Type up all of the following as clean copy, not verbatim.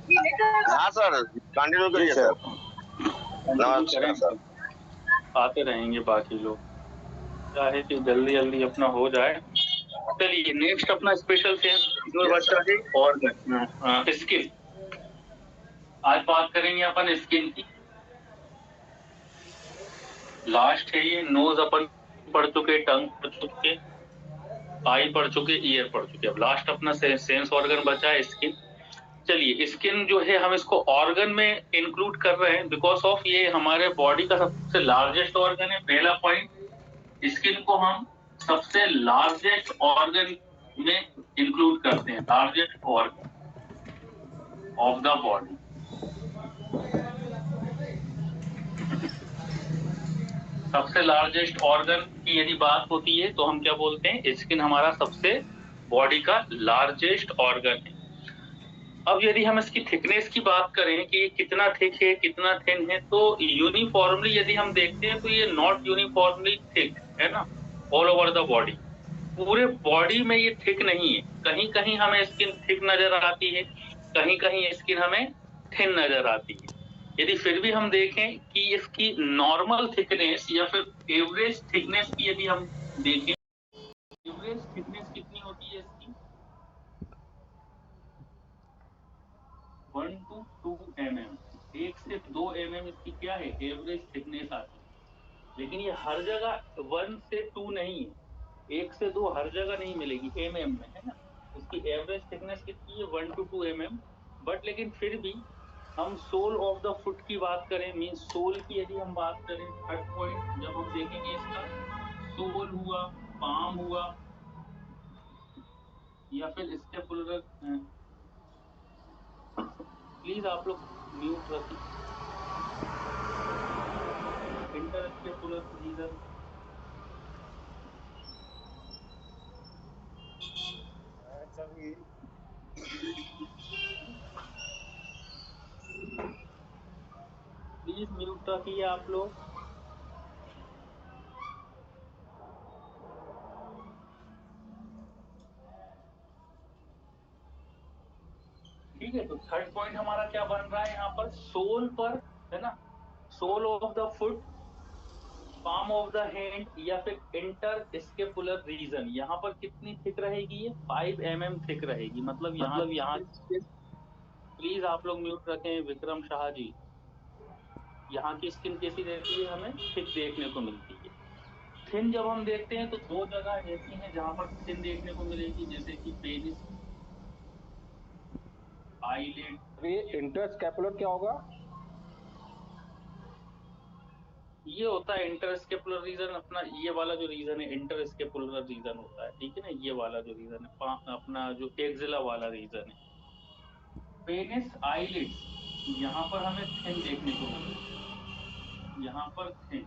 हाँ sir, continue करिए sir. नमस्कार सर। आते रहेंगे बाकी लोग, चाहे कि जल्दी जल्दी अपना हो जाए। चलिए नेक्स्ट अपना स्पेशल सेंस और स्किन। आज बात करेंगे अपन स्किन की। लास्ट है ये, नोज अपन पढ़ चुके, टंग पढ़ चुके, आई पढ़ चुके, ईयर पढ़ चुके। अब लास्ट अपना सेंस ऑर्गन बचा है स्किन। चलिए स्किन जो है हम इसको ऑर्गन में इंक्लूड कर रहे हैं बिकॉज ऑफ ये हमारे बॉडी का सबसे लार्जेस्ट ऑर्गन है। पहला पॉइंट, स्किन को हम सबसे लार्जेस्ट ऑर्गन में इंक्लूड करते हैं, largest organ of the body. सबसे लार्जेस्ट ऑर्गन की यदि बात होती है तो हम क्या बोलते हैं, स्किन हमारा सबसे बॉडी का लार्जेस्ट ऑर्गन है। अब यदि हम इसकी थिकनेस की बात करें कि कितना थिक है कितना थिन है, तो यूनिफॉर्मली यदि हम देखते हैं तो ये नॉट यूनिफॉर्मली थिक है ना, ऑल ओवर द बॉडी। पूरे बॉडी में ये थिक नहीं है, कहीं कहीं हमें स्किन थिक नजर आती है, कहीं कहीं स्किन हमें थिन नजर आती है। यदि फिर भी हम देखें कि इसकी नॉर्मल थिकनेस या फिर एवरेज थिकनेस की यदि हम देखें, एवरेज थिकनेस कितनी होती है इसकी, 1 to 2 mm, 1 से 2 mm इसकी क्या है, एवरेज थिकनेस आती है। लेकिन ये हर जगह 1 से 2 नहीं है, 1 से 2 हर जगह नहीं मिलेगी mm में, है ना। इसकी एवरेज थिकनेस कितनी है, 1 to 2 mm। बट लेकिन फिर भी हम सोल ऑफ द फुट की बात करें, मीन सोल की यदि हम बात करें, थर्ड पॉइंट जब हम देखेंगे इसका, सोल हुआ, पाम हुआ, या फिर स्टेपुलर। प्लीज आप लोग म्यूट रखिए। इंटरस्टेपुलर रीजन, प्लीज म्यूट रखिए आप लोग। ठीक है, तो थर्ड पॉइंट हमारा क्या बन रहा है यहाँ पर, सोल पर, है ना, sole of the foot, palm of the hand, या फिर इंटर स्केपुलर रीजन। यहाँ पर कितनी थिक रहेगी, ये 5 mm थिक रहेगी। मतलब यहाँ प्लीज आप लोग म्यूट रखें, विक्रम शाह जी। यहाँ की स्किन कैसी रहती है, हमें थिक देखने को मिलती है। थिन जब हम देखते हैं तो दो जगह ऐसी हैं जहां पर थिन देखने को मिलेगी, जैसे कि पेनिस, आईलिड। ये इंटरस्कैपुलर क्या होगा? ये होता है इंटरस्केपुलर रीजन, अपना ये वाला जो रीजन है इंटरस्केपुलर रीजन होता है, ठीक है ना। ये वाला जो रीजन है अपना जो एक्सिला वाला रीजन है। पेनिस, आईलिड, यहाँ पर हमें थिन देखने को मिलेगी। यहाँ पर थिन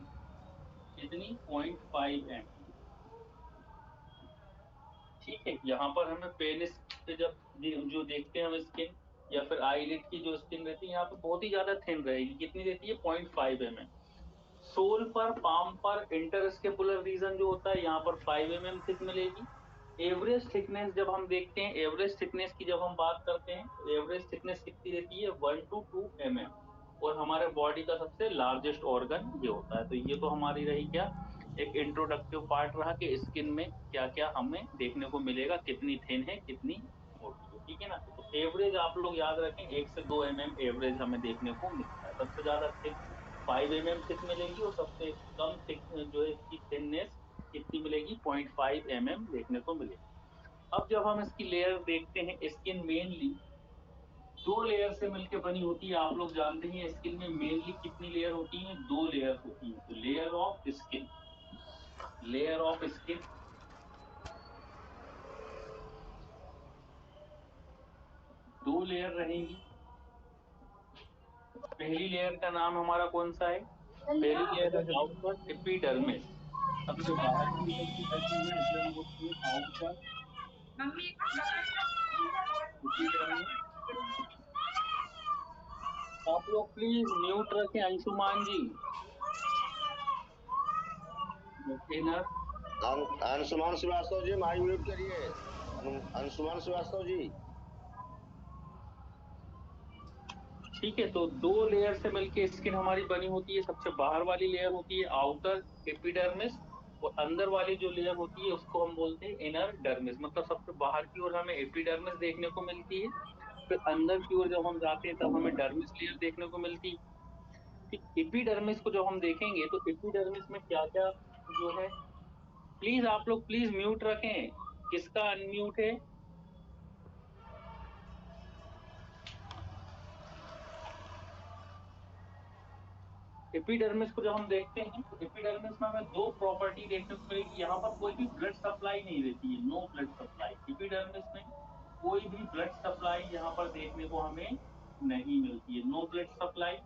कितनी, 0.5 mm। ठीक है, यहाँ पर हमें पेनिस से जब जो देखते हैं हम स्किन, या फिर आईलिड की जो स्किन रहती है यहाँ पर बहुत ही ज्यादा थिन रहेगी। कितनी रहती है, 0.5 mm। सोल पर, पाम पर इंटरस्केपुलर रीजन जो होता है यहाँ पर 5 mm थिक मिलेगी। एवरेज थिकनेस जब हम देखते हैं, एवरेज थिकनेस की जब हम बात करते हैं, एवरेज थिकनेस कितनी रहती है, 1 to 2 mm। और हमारे बॉडी का सबसे लार्जेस्ट ऑर्गन ये होता है। तो ये तो हमारी रही क्या, एक इंट्रोडक्टिव पार्ट रहा कि स्किन में क्या क्या हमें देखने को मिलेगा, कितनी थिन है कितनी मोटी है, ठीक है ना। तो एवरेज आप लोग याद रखें, 1 से 2 mm एवरेज हमें देखने को मिलता है। सबसे ज्यादा थिक 5 mm थिक मिलेगी, और सबसे कम थिक जो है इसकी थिननेस कितनी मिलेगी, 0.5 mm देखने को मिलेगी। अब जब हम इसकी लेयर देखते हैं, स्किन मेनली 2 लेयर से मिलकर बनी होती है। आप लोग जानते हैं स्किन में मेनली कितनी लेयर होती है, 2 लेयर होती है। तो layer of skin, layer of skin, दो लेयर रहेंगी। पहली लेयर का नाम हमारा कौन सा है, पहली लेयर है आउटर एपिडर्मिस। सबसे बाहर की लेयर की रहती है, इसे हम बोलते हैं आउटर एपिडर्मिस। आप लोग प्लीज म्यूट रखें, अंशुमान जी। Inner, Anshuman Srivastava ji, mic mute करिए। अंशुमान श्रीवास्तव जी। ठीक है, तो दो लेयर से मिलके स्किन हमारी बनी होती है। सबसे बाहर वाली लेयर होती है आउटर एपिडर्मिस, और अंदर वाली जो लेयर होती है उसको हम बोलते हैं इनर डर्मिस। मतलब सबसे बाहर की ओर हमें एपिडर्मिस देखने को मिलती है, फिर अंदर की ओर जब हम जाते हैं तब हमें डर्मिस लेयर देखने को मिलती है। ठीक, एपिडर्मिस को जब हम देखेंगे तो एपिडर्मिस में क्या क्या जो है, प्लीज आप लोग प्लीज म्यूट रखें। किसका अनम्यूट है? एपिडर्मिस को जब हम देखते हैं तो एपिडर्मिस में हमें दो प्रॉपर्टी देखने को मिलेगी। यहाँ पर कोई भी ब्लड सप्लाई नहीं रहती है, नो ब्लड सप्लाई। एपिडर्मिस में कोई भी ब्लड सप्लाई यहाँ पर देखने को हमें नहीं मिलती है, नो ब्लड सप्लाई।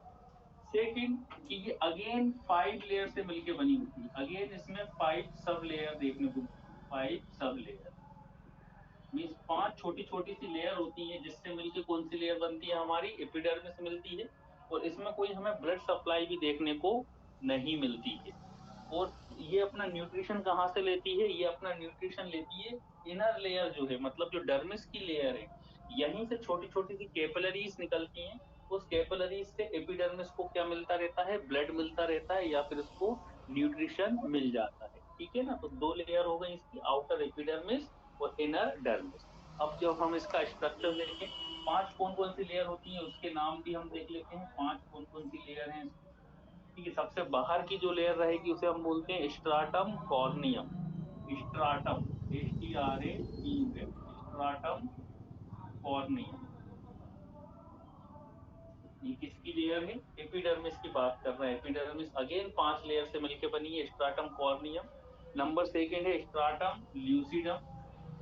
सेकंड कि ये अगेन 5 लेयर से मिलकर बनी होती है। अगेन इसमें 5 सब लेयर देखने को मिलती है, 5 सब लेयर मीन्स 5 छोटी छोटी सी लेयर होती है, जिससे मिलकर कौन सी लेयर बनती है? हमारी एपिडर्मिस मिलती है। और इसमें कोई हमें ब्लड सप्लाई भी देखने को नहीं मिलती है। और ये अपना न्यूट्रिशन कहाँ से लेती है? ये अपना न्यूट्रिशन लेती है इनर लेयर जो है, मतलब जो डर्मिस की लेयर है, यहीं से छोटी छोटी सी कैपिलरीज निकलती हैं। उस कैपिलरीज से एपिडर्मिस को क्या मिलता रहता है? ब्लड मिलता रहता है, या फिर इसको न्यूट्रिशन मिल जाता है। ठीक है ना, तो दो लेयर हो गई इसकी, आउटर एपिडर्मिस और इनर डर्मिस। अब जब हम इसका स्ट्रक्चर देखें, 5 कौन कौन सी लेयर होती है उसके नाम भी हम देख लेते हैं। 5 कौन कौन सी लेयर हैं? ठीक है, सबसे बाहर की जो लेयर रहेगी उसे हम बोलते हैं stratum corneum. Stratum, STRATUM, stratum corneum. ये किसकी लेयर है? एपिडर्मिस की बात कर रहे हैं। एपिडर्मिस अगेन 5 लेयर से मिलकर बनी है, स्ट्राटम कॉर्नियम। नंबर सेकंड है स्ट्राटम ल्यूसिडम।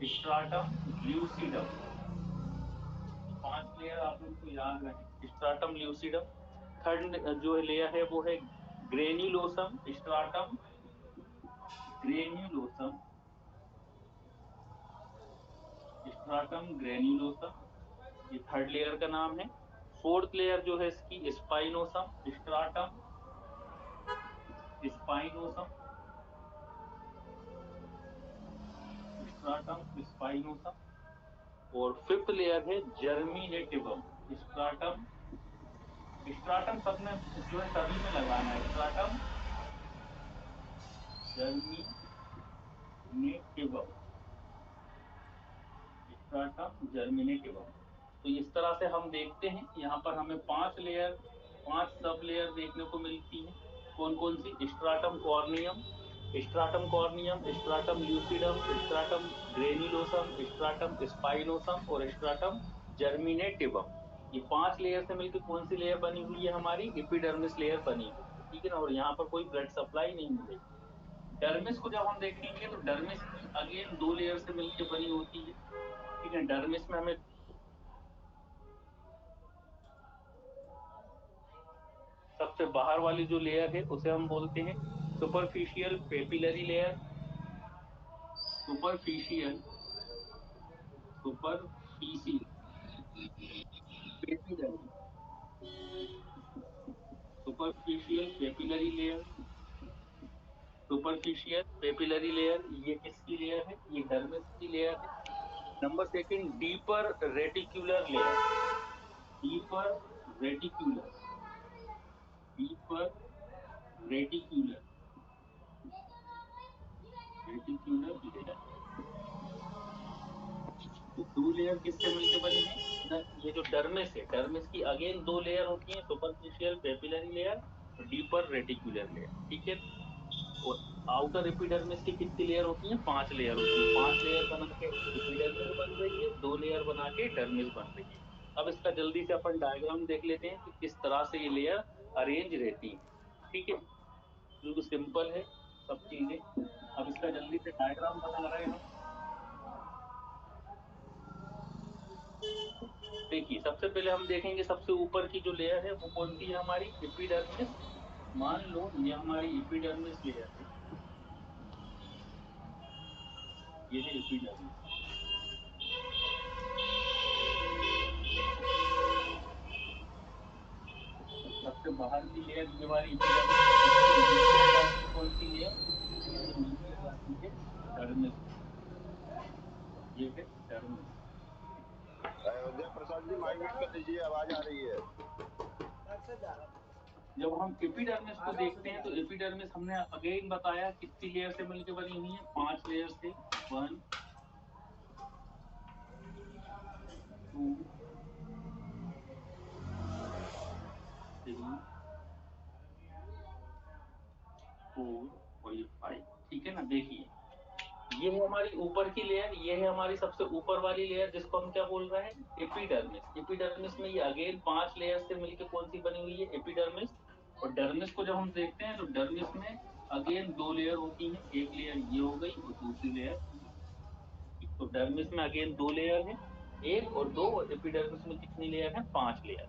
स्ट्राटम ल्यूसिडम, 5 लेयर आप लोग को याद रहे, स्ट्राटम ल्यूसिडम। थर्ड जो लेयर है वो है ग्रेन्युलोसम। स्ट्राटम ग्रेन्युलोसम, स्ट्राटम ग्रेन्युलोसम, ये थर्ड लेयर का नाम है। फोर्थ लेयर जो है इसकी spinosum. Stratum spinosum, stratum spinosum. और फिफ्थ लेयर है जर्मिनेटिवम। स्ट्राटम, स्ट्राटम सब में जो है सभी में लगाना है, स्ट्राटम जर्मिनेटिवम, स्ट्राटम जर्मिनेटिवम। तो इस तरह से हम देखते हैं, यहाँ पर हमें 5 लेयर, 5 सब लेयर देखने को मिलती है। कौन कौन सी? स्ट्राटम कॉर्नियम, स्ट्राटम कॉर्नियम, स्ट्राटम ल्यूसिडम, स्ट्राटम ग्रेन्युलोसम, स्ट्राटम स्पाइनोसम और स्ट्राटम जर्मिनेटिवम। ये 5 लेयर से मिलकर कौन सी लेयर बनी हुई है? हमारी एपिडर्मिस लेयर बनी हुई है। ठीक है ना, और यहाँ पर कोई ब्लड सप्लाई नहीं मिलेगी। डर्मिस को जब हम देखेंगे तो डर्मिस अगेन 2 लेयर से मिलकर बनी होती है। ठीक है, डर्मिस में हमें सबसे बाहर वाली जो लेयर है उसे हम बोलते हैं superficial papillary layer. Superficial superficial papillary, superficial papillary layer, superficial papillary layer. ये किसकी लेयर है? ये डर्मिस की लेयर है। Number second deeper reticular layer. Deeper reticular, deeper reticular, reticular layer. तो 2 लेयर किससे मिलकर बनी है? ये जो डर्मिस है, डर्मिस की अगेन 2 लेयर होती है, सुपरफिशियल पेपिलरी लेयर और डीपर रेटिकुलर लेयर। ठीक है, और आउटर एपिडर्मिस की कितनी लेयर होती है? 5 लेयर होती है। 5 लेयर बना के एपिडर्मिस बन रही है, 2 लेयर बना के डर्मिस बन रही है। अब इसका जल्दी से अपन डायग्राम देख लेते हैं कि किस तरह से ये लेयर अरेंज रहती है। ठीक है, बिल्कुल सिंपल है सब चीजें। अब इसका जल्दी से डायग्राम बना रहे हैं हम। देखिए, सबसे पहले हम देखेंगे सबसे ऊपर की जो लेयर है वो कौन सी है? हमारी एपिडर्मिस। मान लो ये हमारी एपिडर्मिस लेयर है, ये है एपिडर्मिस। सबसे बाहर की लेयर ये हमारी एपिडर्मिस, कौन सी लेयर? इसके नीचे आ जाती है डर्मिस, ये है dermis. Ayodhya Prasad ji mic mute कर लीजिए, आवाज आ रही है। जब हम एपिडर्मिस को देखते हैं तो एपिडर्मिस हमने अगेन बताया कितनी लेयर से मिलकर बनी हुई है, 5 लेयर से। 1 2 3 4 और ये 5। ठीक है ना। देखिए ये है हमारी ऊपर की लेयर, ये है हमारी सबसे ऊपर वाली लेयर जिसको हम क्या बोल रहे हैं, एपिडर्मिस। एपिडर्मिस में ये अगेन 5 लेयर से मिलकर कौन सी बनी हुई है, एपिडर्मिस। और डर्मिस को जब हम देखते हैं तो डर्मिस में अगेन 2 लेयर होती हैं, एक लेयर ये हो गई और दूसरी लेयर। तो डर्मिस में अगेन 2 लेयर है, 1 और 2, और एपिडर्मिस में कितनी लेयर है, 5 लेयर।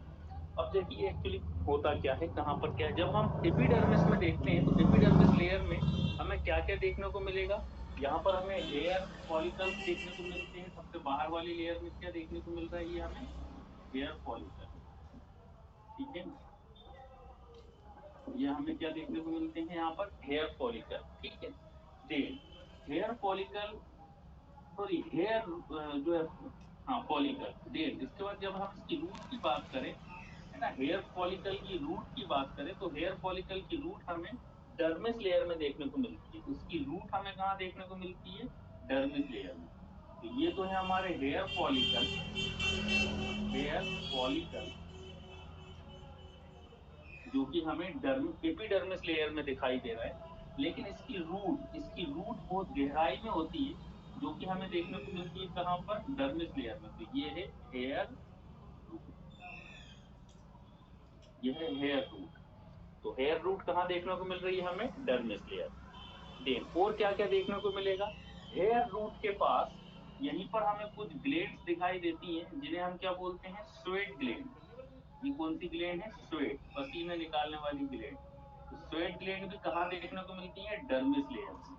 अब देखिए एक्चुअली होता क्या है, कहाँ पर क्या है। जब हम एपिडर्मिस में देखते हैं तो एपिडर्मिस लेयर में हमें क्या क्या देखने को मिलेगा। यहाँ पर हमें हेयर फॉलिकल्स देखने को मिलते हैं। सबसे बाहर वाली लेयर में क्या देखने को मिल रहा है, ये हमें हेयर फॉलिकल। ठीक है, ये हमें क्या देखने को मिलते हैं यहाँ पर, हेयर फॉलिकल। ठीक है, then hair follicle, sorry hair जो है, हाँ फॉलिकल। देन इसके बाद जब हम इसकी रूट की बात करें, है ना, हेयर फॉलिकल की रूट की बात करें तो हेयर फॉलिकल की रूट हमें डर्मिस लेयर में देखने को मिलती है। उसकी रूट हमें कहाँ देखने को मिलती है, डर्मिस लेयर में। तो ये तो है हमारे हेयर फॉलिकल। हेयर फॉलिकल जो कि हमें एपिडर्मिस लेयर में दिखाई दे रहा है, लेकिन इसकी रूट बहुत गहराई में होती है, जो कि हमें देखने को मिलती है कहाँ पर, डर्मिस लेयर में। तो ये है हेयर रूट, ये है हेयर रूट। तो हेयर रूट कहाँ देखने को मिल रही है हमें, डर्मिस लेयर। देन और क्या क्या देखने को मिलेगा, हेयर रूट के पास यहीं पर हमें कुछ ग्लैंड्स दिखाई देती हैं, जिन्हें हम क्या बोलते हैं, स्वेट ग्लैंड। ये कौन सी ग्लैंड है, स्वेट, पसीना निकालने वाली ग्लैंड। तो स्वेट ग्लैंड भी कहाँ देखने को मिलती है, डर्मिस लेयर में।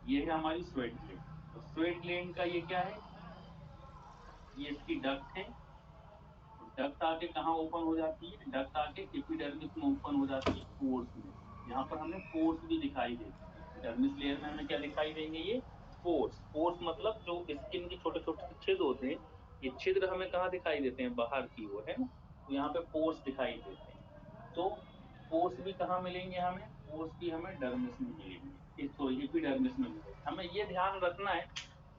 ये है हमारी स्वेट ग्लैंड। तो स्वेट ग्लैंड का ये क्या है, ये इसकी डक्ट है। डक्ट आके कहाँ ओपन हो जाती है, डक्ट आके एपिडर्मिस में ओपन हो जाती है, पोर्स में। यहाँ पर हमें पोर्स भी दिखाई देते हैं। एपिडर्मिस लेयर में हमें क्या दिखाई देंगे, ये पोर्स। पोर्स मतलब जो स्किन के छोटे छोटे छिद्र होते हैं, ये छिद्र हमें कहाँ दिखाई देते हैं, बाहर की ओर, है ना। तो यहाँ पे पोर्स दिखाई देते हैं। तो पोर्स भी कहाँ मिलेंगे हमें, पोर्स भी हमें डर्मिस में मिलेंगे, सॉरी एपिडर्मिस में मिलेंगे। हमें ये ध्यान रखना है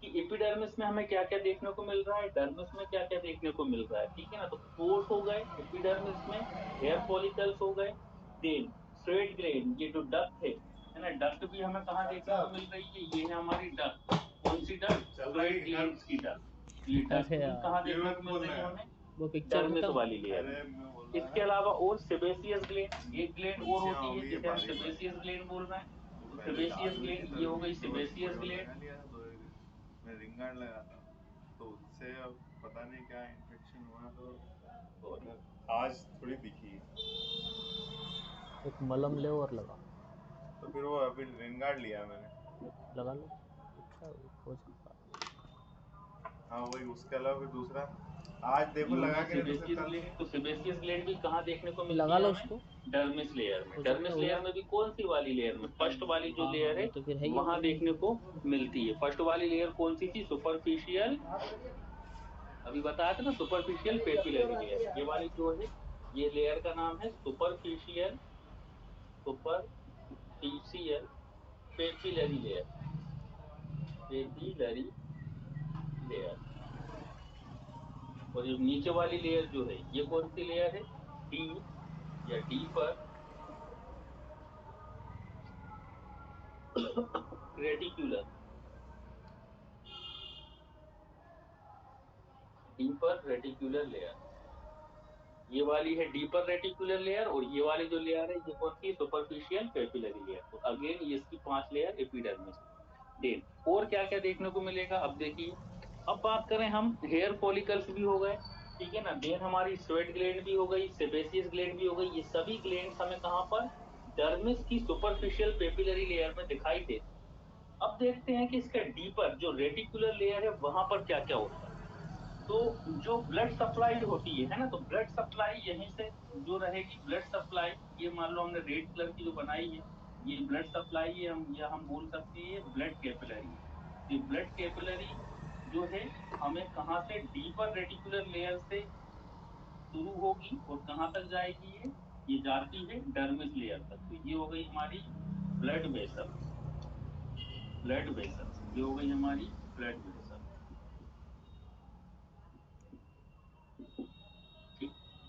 कि एपिडर्मिस में हमें क्या क्या देखने को मिल रहा है, डर्मिस में क्या क्या देखने को मिल रहा है। ठीक है ना। तो पोर्स हो गए एपिडर्मिस में, हेयर फॉलिकल्स हो गए, देन स्वेट ग्लैंड, ये जो डक्ट है ना, डक्ट भी हमें कहाँ देखने को मिल रही है, ये है हमारी डक्ट। कौन सी डक्ट, स्वेट ग्लैंड की डक्ट। ये डक्ट अरे भी यार कहाँ देखने को मिल रही है हमें, वो पिक्चर डर्मिस खत्म। वाली लेयर में। इसके अलावा और सेबेसियस ग्लैंड, एक ग्लैंड और होती है जिसे हम सेबेसियस ग्लैंड बोल रहे हैं। तो सेबेसियस ग्लैंड, ये हो गई सेबेसियस ग्लैंड। मैं रिंगार्ड लगा था तो उससे अब पता नहीं क्या इन्फेक्शन हुआ तो आज थोड़ी दिखी। एक मलम ले और लगा तो फिर वो अभी रिंगार्ड लिया मैंने। लगा लो, अच्छा हो सकता है। हाँ वही, उसके अलावा फिर दूसरा आज देखो ये हो लगा गई के नहीं तो फिर सेबेसियस कल। ग्लैंड। तो सेबेसियस ग्लैंड भी कहाँ देखने को मिलती लगा है लो हमें, उसको, डर्मिस लेयर में। हो सकता डर्मिस है हो लेयर जाए। में भी कौन सी वाली लेयर में, फर्स्ट वाली जो हाँ हाँ, लेयर वो है तो फिर है ही वहां है। देखने को मिलती है। फर्स्ट वाली लेयर कौन सी थी, सुपरफिशियल, अभी बताया था ना, सुपरफिशियल पेपिलरी लेयर। ये वाली जो है, ये लेयर का नाम है superficial, superficial papillary layer, papillary layer. और ये नीचे वाली लेयर जो है, ये कौन सी लेयर है, डी या deeper reticular, deeper reticular layer. ये वाली है डीपर रेटिकुलर लेयर, और ये वाली जो लेयर है ये कौन सी, सुपरफिशियल पेपिलरी लेयर। तो अगेन ये इसकी 5 लेयर एपिडर्मिस। देन और क्या क्या देखने को मिलेगा, अब देखिए। अब बात करें हम, हेयर फॉलिकल्स भी हो गए, ठीक है ना। देन हमारी स्वेट ग्लैंड भी हो गई, सेबेसियस ग्लैंड भी हो गई। ये सभी ग्लैंड्स हमें कहाँ पर, डर्मिस की सुपरफिशियल पेपिलरी लेयर में दिखाई देते हैं। अब देखते हैं कि इसका डीपर जो रेटिकुलर लेयर है वहां पर क्या क्या होता है। तो जो ब्लड सप्लाई होती है ना, तो ब्लड सप्लाई यहीं से जो रहेगी, ब्लड सप्लाई, ये मान लो हमने रेड कलर की जो बनाई है, ये ब्लड सप्लाई है, हम बोल सकते हैं ये ब्लड कैपिलरी। ये ब्लड कैपिलरी जो है हमें कहाँ से डीपर रेटिकुलर लेयर से शुरू होगी और कहाँ तक जाएगी, ये जाती है डर्मिस लेयर तक। तो ये हो गई हमारी ब्लड वेसल्स, ब्लड वेसल्स, ये हो गई हमारी ब्लड वेसल।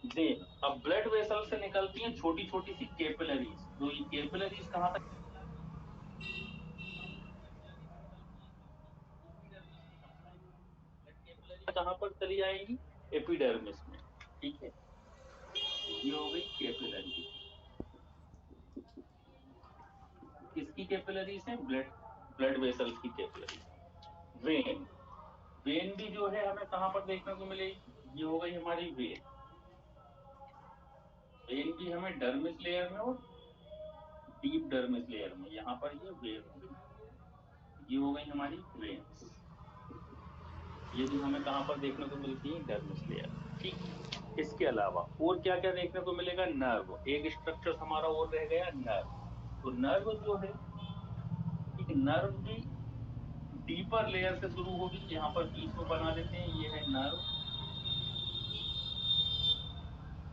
देन अब ब्लड वेसल से निकलती हैं छोटी छोटी सी कैपिलरीज। तो ये कैपिलरीज कहाँ तक, ब्लड कैपिलरी कहाँ पर चली जाएंगी, एपिडर्मिस में। ठीक है, ये हो गई कैपिलरी। किसकी कैपिलरीज है, ब्लड ब्लड वेसल्स की कैपिलरीज। वेन, वेन भी जो है हमें कहाँ पर देखने को मिलेगी, ये हो गई हमारी वेन। वेन भी हमें डर्मिस लेयर में और डीप डर्मिस लेयर में, यहाँ पर ये वेन हो गई, ये हो गई हमारी वेन्स। ये भी हमें कहाँ पर देखने को मिलती है, डर्मिस लेयर। ठीक, इसके अलावा और क्या क्या देखने को मिलेगा, नर्व। एक स्ट्रक्चर हमारा और रह गया, नर्व। तो नर्व जो है, एक नर्व भी डीपर लेयर से शुरू होगी, यहाँ पर बीच में बना देते हैं, ये है नर्व,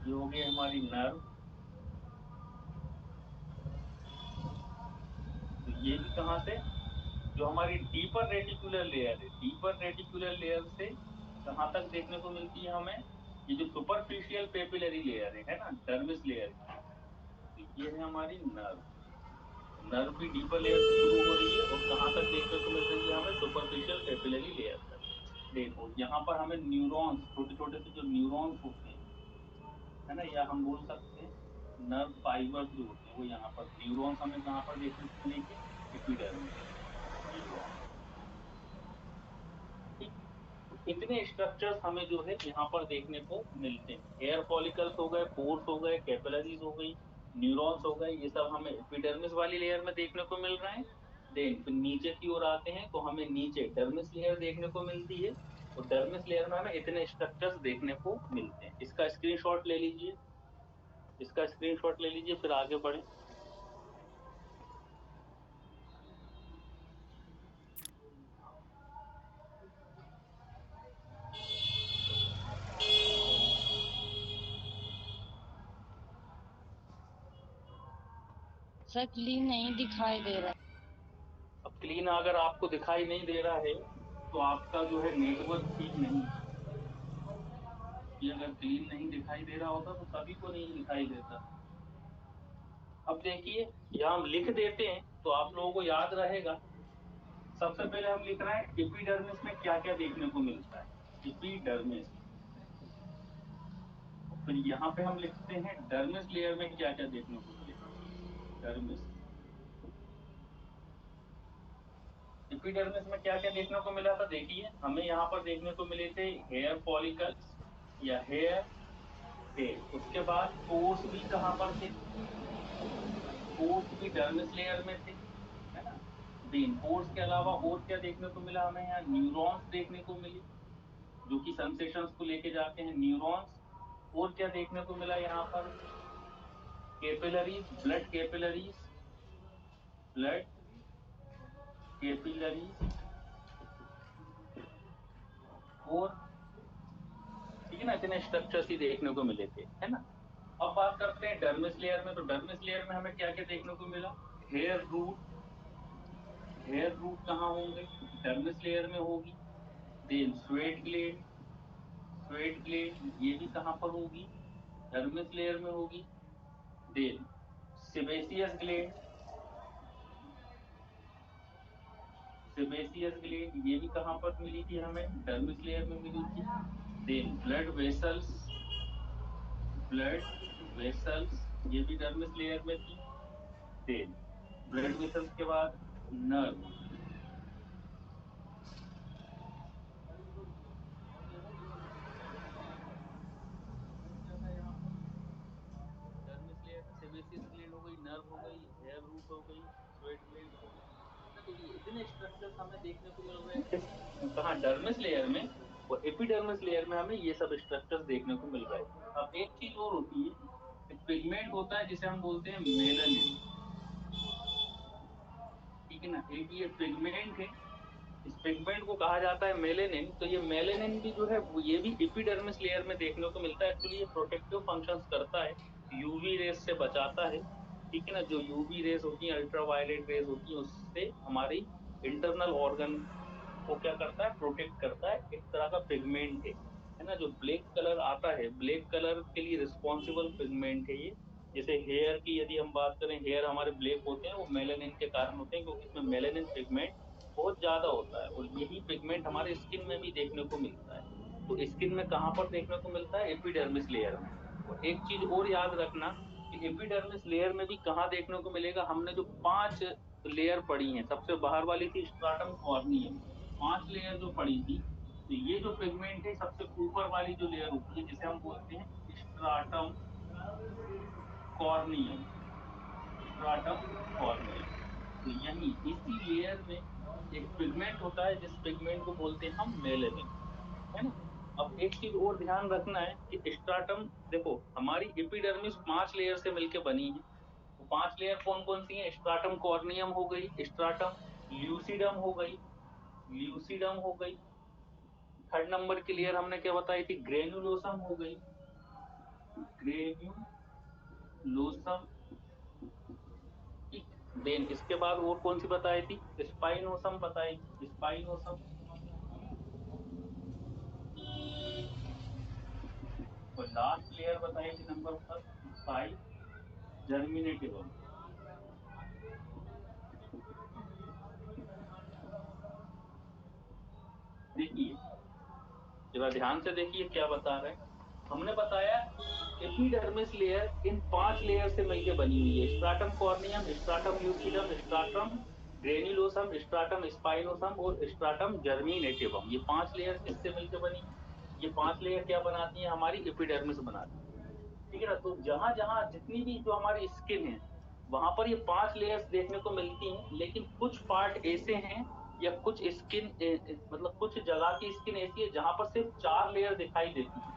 ये हो गई हमारी नर्व। तो ये भी कहाँ से, जो हमारी डीपर रेटिकुलर लेयर है, डीपर रेटिकुलर लेयर से कहाँ तक देखने को मिलती है हमें, ये जो सुपरफिशियल पेपिलरी लेयर है ना, डर्मिस लेयर, तो ये है हमारी नर्व। नर्व भी डीपर लेयर से शुरू हो रही है और कहाँ तक देखने को मिल रही है हमें, सुपरफिशियल पेपिलरी लेयर तक। देखो यहाँ पर हमें न्यूरॉन्स, छोटे छोटे से जो न्यूरॉन्स होते हैं, है ना, या हम बोल सकते हैं नर्व फाइबर्स जो होते हैं, वो यहाँ पर न्यूरॉन्स हमें कहाँ पर देखने को मिलेंगे, एपिडर्मिस न्यूरॉन। इतने स्ट्रक्चर्स हमें जो है यहाँ पर देखने को मिलते हैं। हेयर फॉलिकल्स हो गए, पोर्स हो गए, कैपिलरीज हो गई, न्यूरॉन्स हो गए, ये सब हमें एपिडर्मिस वाली लेयर में देखने को मिल रहे हैं। देन फिर नीचे की ओर आते हैं तो हमें नीचे डर्मिस लेयर देखने को मिलती है, और डर्मिस लेयर में हमें इतने स्ट्रक्चर्स देखने को मिलते हैं। इसका स्क्रीनशॉट ले लीजिए, इसका स्क्रीनशॉट ले लीजिए, फिर आगे बढ़े। सर क्लीन नहीं दिखाई दे रहा। अब क्लीन अगर आपको दिखाई नहीं दे रहा है तो आपका जो है नेटवर्क ठीक नहीं है। ये अगर क्लीन नहीं दिखाई दे रहा होता तो सभी को नहीं दिखाई देता। अब देखिए, यहाँ हम लिख देते हैं तो आप लोगों को याद रहेगा। सबसे पहले हम लिख रहे हैं एपिडर्मिस में क्या क्या देखने को मिलता है, एपिडर्मिस। फिर यहाँ पे हम लिखते हैं डर्मिस लेयर में क्या क्या देखने को मिलेगा, डर्मिस। एपिडर्मिस में क्या क्या देखने को मिला था, देखिए हमें यहाँ पर देखने को मिले थे हेयर फॉलिकल्स या हेयर थे। उसके बाद पोर्स भी कहाँ पर थे, पोर्स भी डर्मिस लेयर में थे, है ना। देन पोर्स के अलावा और क्या देखने को मिला हमें, यहाँ न्यूरॉन्स देखने को मिले जो कि सेंसेशंस को लेके जाते हैं, न्यूरॉन्स। और क्या देखने को मिला यहाँ पर, capillaries, blood capillaries, blood capillaries. और ठीक है ना, इतने स्ट्रक्चर्स ही देखने को मिले थे, है ना। अब बात करते हैं डर्मिस लेयर में। तो डर्मिस लेयर में हमें क्या क्या देखने को मिला, हेयर रूट, हेयर रूट कहाँ होंगे, डर्मिस लेयर में होगी। Then sweat gland, sweat gland ये भी कहाँ पर होगी, डर्मिस लेयर में होगी। Then sebaceous gland, sebaceous gland ये भी कहाँ पर मिली थी हमें, डर्मिस लेयर में मिली थी। Then blood vessels, blood vessels ये भी डर्मिस लेयर में थी। देन ब्लड वेसल्स के बाद नर्व, डर्मिस लेयर में सेबेसियस ग्लैंड हो गई, नर्व हो गई, हेयर रूट हो गई, स्वेट ग्लैंड हो गई। तो ये इतने स्ट्रक्चर्स हमें देखने को मिल रहे हैं कहाँ, डर्मिस लेयर में। और एपिडर्मिस लेयर में हमें ये सब स्ट्रक्चर्स देखने को मिल रहा है। अब एक चीज और होती है, पिगमेंट होता है जिसे हम बोलते हैं मेलानिन, ठीक है ना। एक ये पिगमेंट है इस पिगमेंट को कहा जाता है मेलेनिन। तो ये मेलेनिन भी जो है ये भी एपिडर्मिस लेयर में देखने को मिलता है। एक्चुअली ये प्रोटेक्टिव फंक्शंस करता है, यूवी रेस से बचाता है, ठीक है ना। जो यूवी रेस होती है, अल्ट्रावायलेट रेस होती है, उससे हमारी इंटरनल ऑर्गन को क्या करता है, प्रोटेक्ट करता है। एक तरह का पिगमेंट है ना। जो ब्लैक कलर आता है, ब्लैक कलर के लिए रिस्पॉन्सिबल पिगमेंट है ये। जैसे हेयर की यदि हम बात करें, हेयर हमारे ब्लैक होते हैं, वो मेलेनिन के कारण होते हैं, क्योंकि इसमें मेलेनिन पिगमेंट बहुत ज्यादा होता है। और यही पिगमेंट हमारे स्किन में भी देखने को मिलता है। तो स्किन में कहाँ पर देखने को मिलता है, एपिडर्मिस लेयर में। और एक चीज और याद रखना कि एपिडर्मिस लेयर में भी कहाँ देखने को मिलेगा, हमने जो 5 लेयर पढ़ी है, सबसे बाहर वाली थी स्ट्राटम कॉर्नियम, 5 लेयर जो पड़ी थी, तो ये जो पिगमेंट है सबसे ऊपर वाली जो लेयर होती है, जिसे हम बोलते हैं स्ट्राटम कॉर्नियम, स्ट्राटम कॉर्नियम। तो यही इसी लेयर में एक पिगमेंट होता है, जिस पिगमेंट को बोलते हैं हम मेलेनिन, है ना। अब एक चीज और ध्यान रखना है कि स्ट्राटम, देखो हमारी एपिडर्मिस 5 लेयर से मिलकर बनी है। तो 5 लेयर कौन कौन सी है, स्ट्राटम कॉर्नियम हो गई, स्ट्राटम ल्यूसिडम हो गई, ल्यूसिडम हो गई। थर्ड नंबर की लेयर हमने क्या बताई थी, ग्रेनुलोसम हो गई, ग्रेन्यूलोसम। देन इसके बाद और कौन सी बताई थी, स्पाइनोसम बताई थी, स्पाइनोसम। और लास्ट लेयर बताई थी नंबर 5, जर्मिनेटिवम। देखिए जरा ध्यान से देखिए क्या बता रहे हैं। हमने बताया एपिडर्मिस लेयर इन 5 लेयर से मिलकर बनी हुई है, स्ट्राटम कॉर्नियम, स्ट्राटम ल्यूसिडम, स्ट्राटम ग्रेन्युलोसम, स्ट्राटम स्पाइनोसम और स्ट्राटम जर्मिनेटिवम। ये 5 लेयर किससे मिलकर बनी है, ये 5 लेयर क्या बनाती है, हमारी एपिडर्मिस बनाती है, ठीक है ना। तो जहां जहां जितनी भी जो हमारी स्किन है, वहां पर ये 5 लेयर्स देखने को मिलती हैं। लेकिन कुछ पार्ट ऐसे हैं या कुछ स्किन मतलब कुछ जगह की स्किन ऐसी है जहां पर सिर्फ 4 लेयर दिखाई देती है,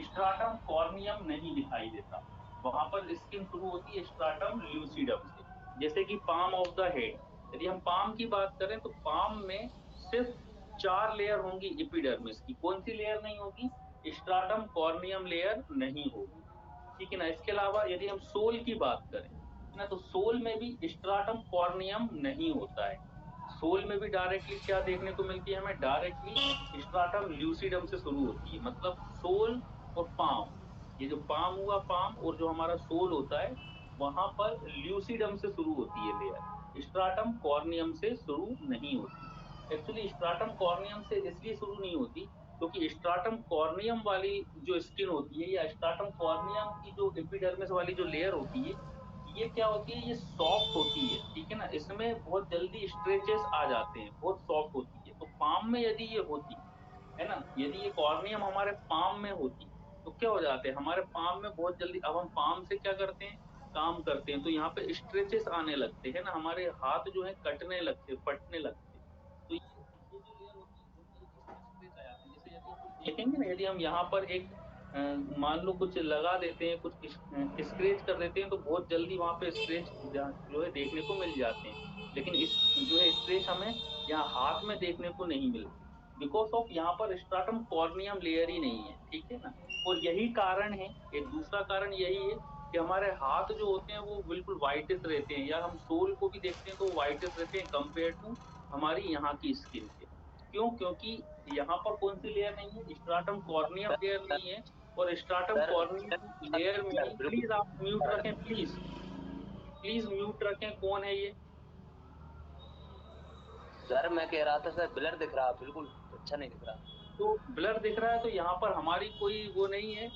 स्ट्राटम कॉर्नियम नहीं दिखाई देता। वहां पर स्किन शुरू होती है स्ट्राटम ल्यूसिडम से। जैसे कि पाम ऑफ द हेड, यदि हम पाम की बात करें तो पाम में सिर्फ 4 लेयर होंगी एपिडर्मिस की। कौन सी लेयर नहीं होगी, स्ट्राटम कॉर्नियम लेयर नहीं होगी, ठीक है ना। इसके अलावा यदि हम सोल की बात करें ना, तो सोल में भी स्ट्राटम कॉर्नियम नहीं होता है। सोल में भी डायरेक्टली क्या देखने को मिलती है, हमें डायरेक्टली स्ट्राटम ल्यूसिडम से शुरू होती है। मतलब सोल और पाम, ये जो पाम हुआ, पाम और जो हमारा सोल होता है, वहां पर ल्यूसिडम से शुरू होती है लेयर, स्ट्राटम कॉर्नियम से शुरू नहीं होती। एक्चुअली स्ट्राटम कॉर्नियम से इसलिए शुरू नहीं होती क्योंकि स्ट्राटम कॉर्नियम वाली जो स्किन होती है, या स्ट्राटम कॉर्नियम की जो एपिडर्मिस वाली जो लेयर होती है, ये क्या होती है, ये सॉफ्ट होती है, ठीक है ना। इसमें बहुत जल्दी स्ट्रेचेस आ जाते हैं, बहुत सॉफ्ट होती है। तो पाम में यदि ये होती है ना, यदि ये कॉर्नियम हमारे पाम में होती, तो क्या हो जाते हैं, हमारे पाम में बहुत जल्दी, अब हम पाम से क्या करते हैं, काम करते हैं, तो यहाँ पे स्ट्रेचेस आने लगते हैं ना, हमारे हाथ जो है कटने लगते, फटने लगते। तो ये जो लेयर होती है बहुत जल्दी इसमें स्ट्रेच आ जाते हैं। जैसे यदि हम देखेंगे ना, यदि हम यहाँ पर एक मान लो कुछ लगा देते हैं, कुछ स्क्रेच कर देते हैं, तो बहुत जल्दी वहां पे स्क्रेच जो है देखने को मिल जाते हैं। लेकिन इस जो है स्क्रेच हमें यहाँ हाथ में देखने को नहीं मिलते, बिकॉज ऑफ यहाँ पर स्ट्राटम कॉर्नियम लेयर ही नहीं है, ठीक है ना। और यही कारण है, एक दूसरा कारण यही है कि हमारे हाथ जो होते हैं वो बिल्कुल व्हाइटिश रहते हैं, या हम सोल को भी देखते हैं तो व्हाइटिश रहते हैं कंपेयर टू हमारी यहाँ की स्किन के। क्यों, क्योंकि यहाँ पर कौन सी लेयर नहीं है, स्ट्राटम कॉर्नियम लेयर नहीं है। और स्ट्राटम सर कॉर्नियम लेयर में ही, बिल्कुल प्लीज आप म्यूट रखें, प्लीज प्लीज म्यूट रखें, कौन है ये। सर, मैं कह रहा था सर ब्लर दिख रहा, बिल्कुल अच्छा नहीं दिख रहा। तो ब्लर दिख रहा है, तो यहाँ पर हमारी कोई वो नहीं है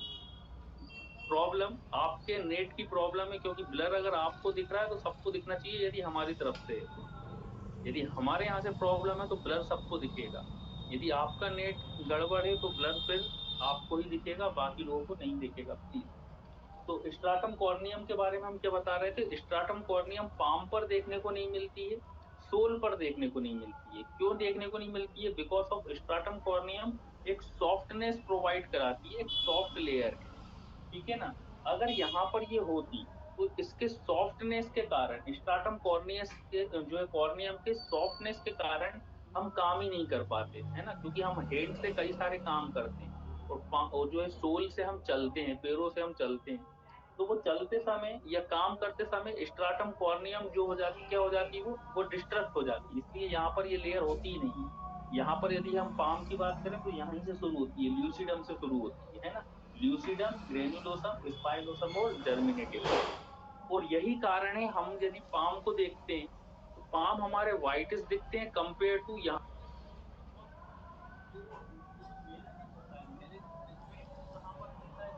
प्रॉब्लम, आपके नेट की प्रॉब्लम है। क्योंकि ब्लर अगर आपको दिख रहा है तो सबको दिखना चाहिए, यदि हमारी तरफ से है तो। यदि हमारे यहाँ से प्रॉब्लम है तो ब्लर सबको दिखेगा। यदि आपका नेट गड़बड़ है तो ब्लर फिर आपको ही दिखेगा, बाकी लोगों को नहीं दिखेगा, प्लीज। तो स्ट्राटम कॉर्नियम के बारे में हम क्या बता रहे थे, स्ट्राटम कॉर्नियम पाम पर देखने को नहीं मिलती है, सोल पर देखने को नहीं मिलती है। क्यों देखने को नहीं मिलती है, बिकॉज ऑफ स्ट्राटम कॉर्नियम एक सॉफ्टनेस प्रोवाइड कराती है, एक सॉफ्ट लेयर है, ठीक है ना। अगर यहाँ पर ये होती तो इसके सॉफ्टनेस के कारण, स्ट्राटम कॉर्नियस के जो है कॉर्नियम के सॉफ्टनेस के कारण हम काम ही नहीं कर पाते, है ना, क्योंकि हम हेड से कई सारे काम करते हैं और जो है सोल से हम चलते हैं, पैरों से हम चलते हैं। तो वो चलते समय या काम करते समय स्ट्राटम कॉर्नियम जो हो जाती, क्या हो जाती है, वो डिस्ट्रक्ट हो जाती है, इसलिए यहाँ पर ये लेयर होती ही नहीं है। यहाँ पर यदि हम पाम की बात करें तो यहीं से शुरू होती है, ल्यूसिडम से शुरू होती है ना, ल्यूसिडम, ग्रेनुलोसम, स्पाइनोसम और जर्मिनेटिव। और यही कारण है, हम यदि पाम को देखते हैं तो पाम हमारे वाइटिस दिखते हैं कंपेयर टू यहाँ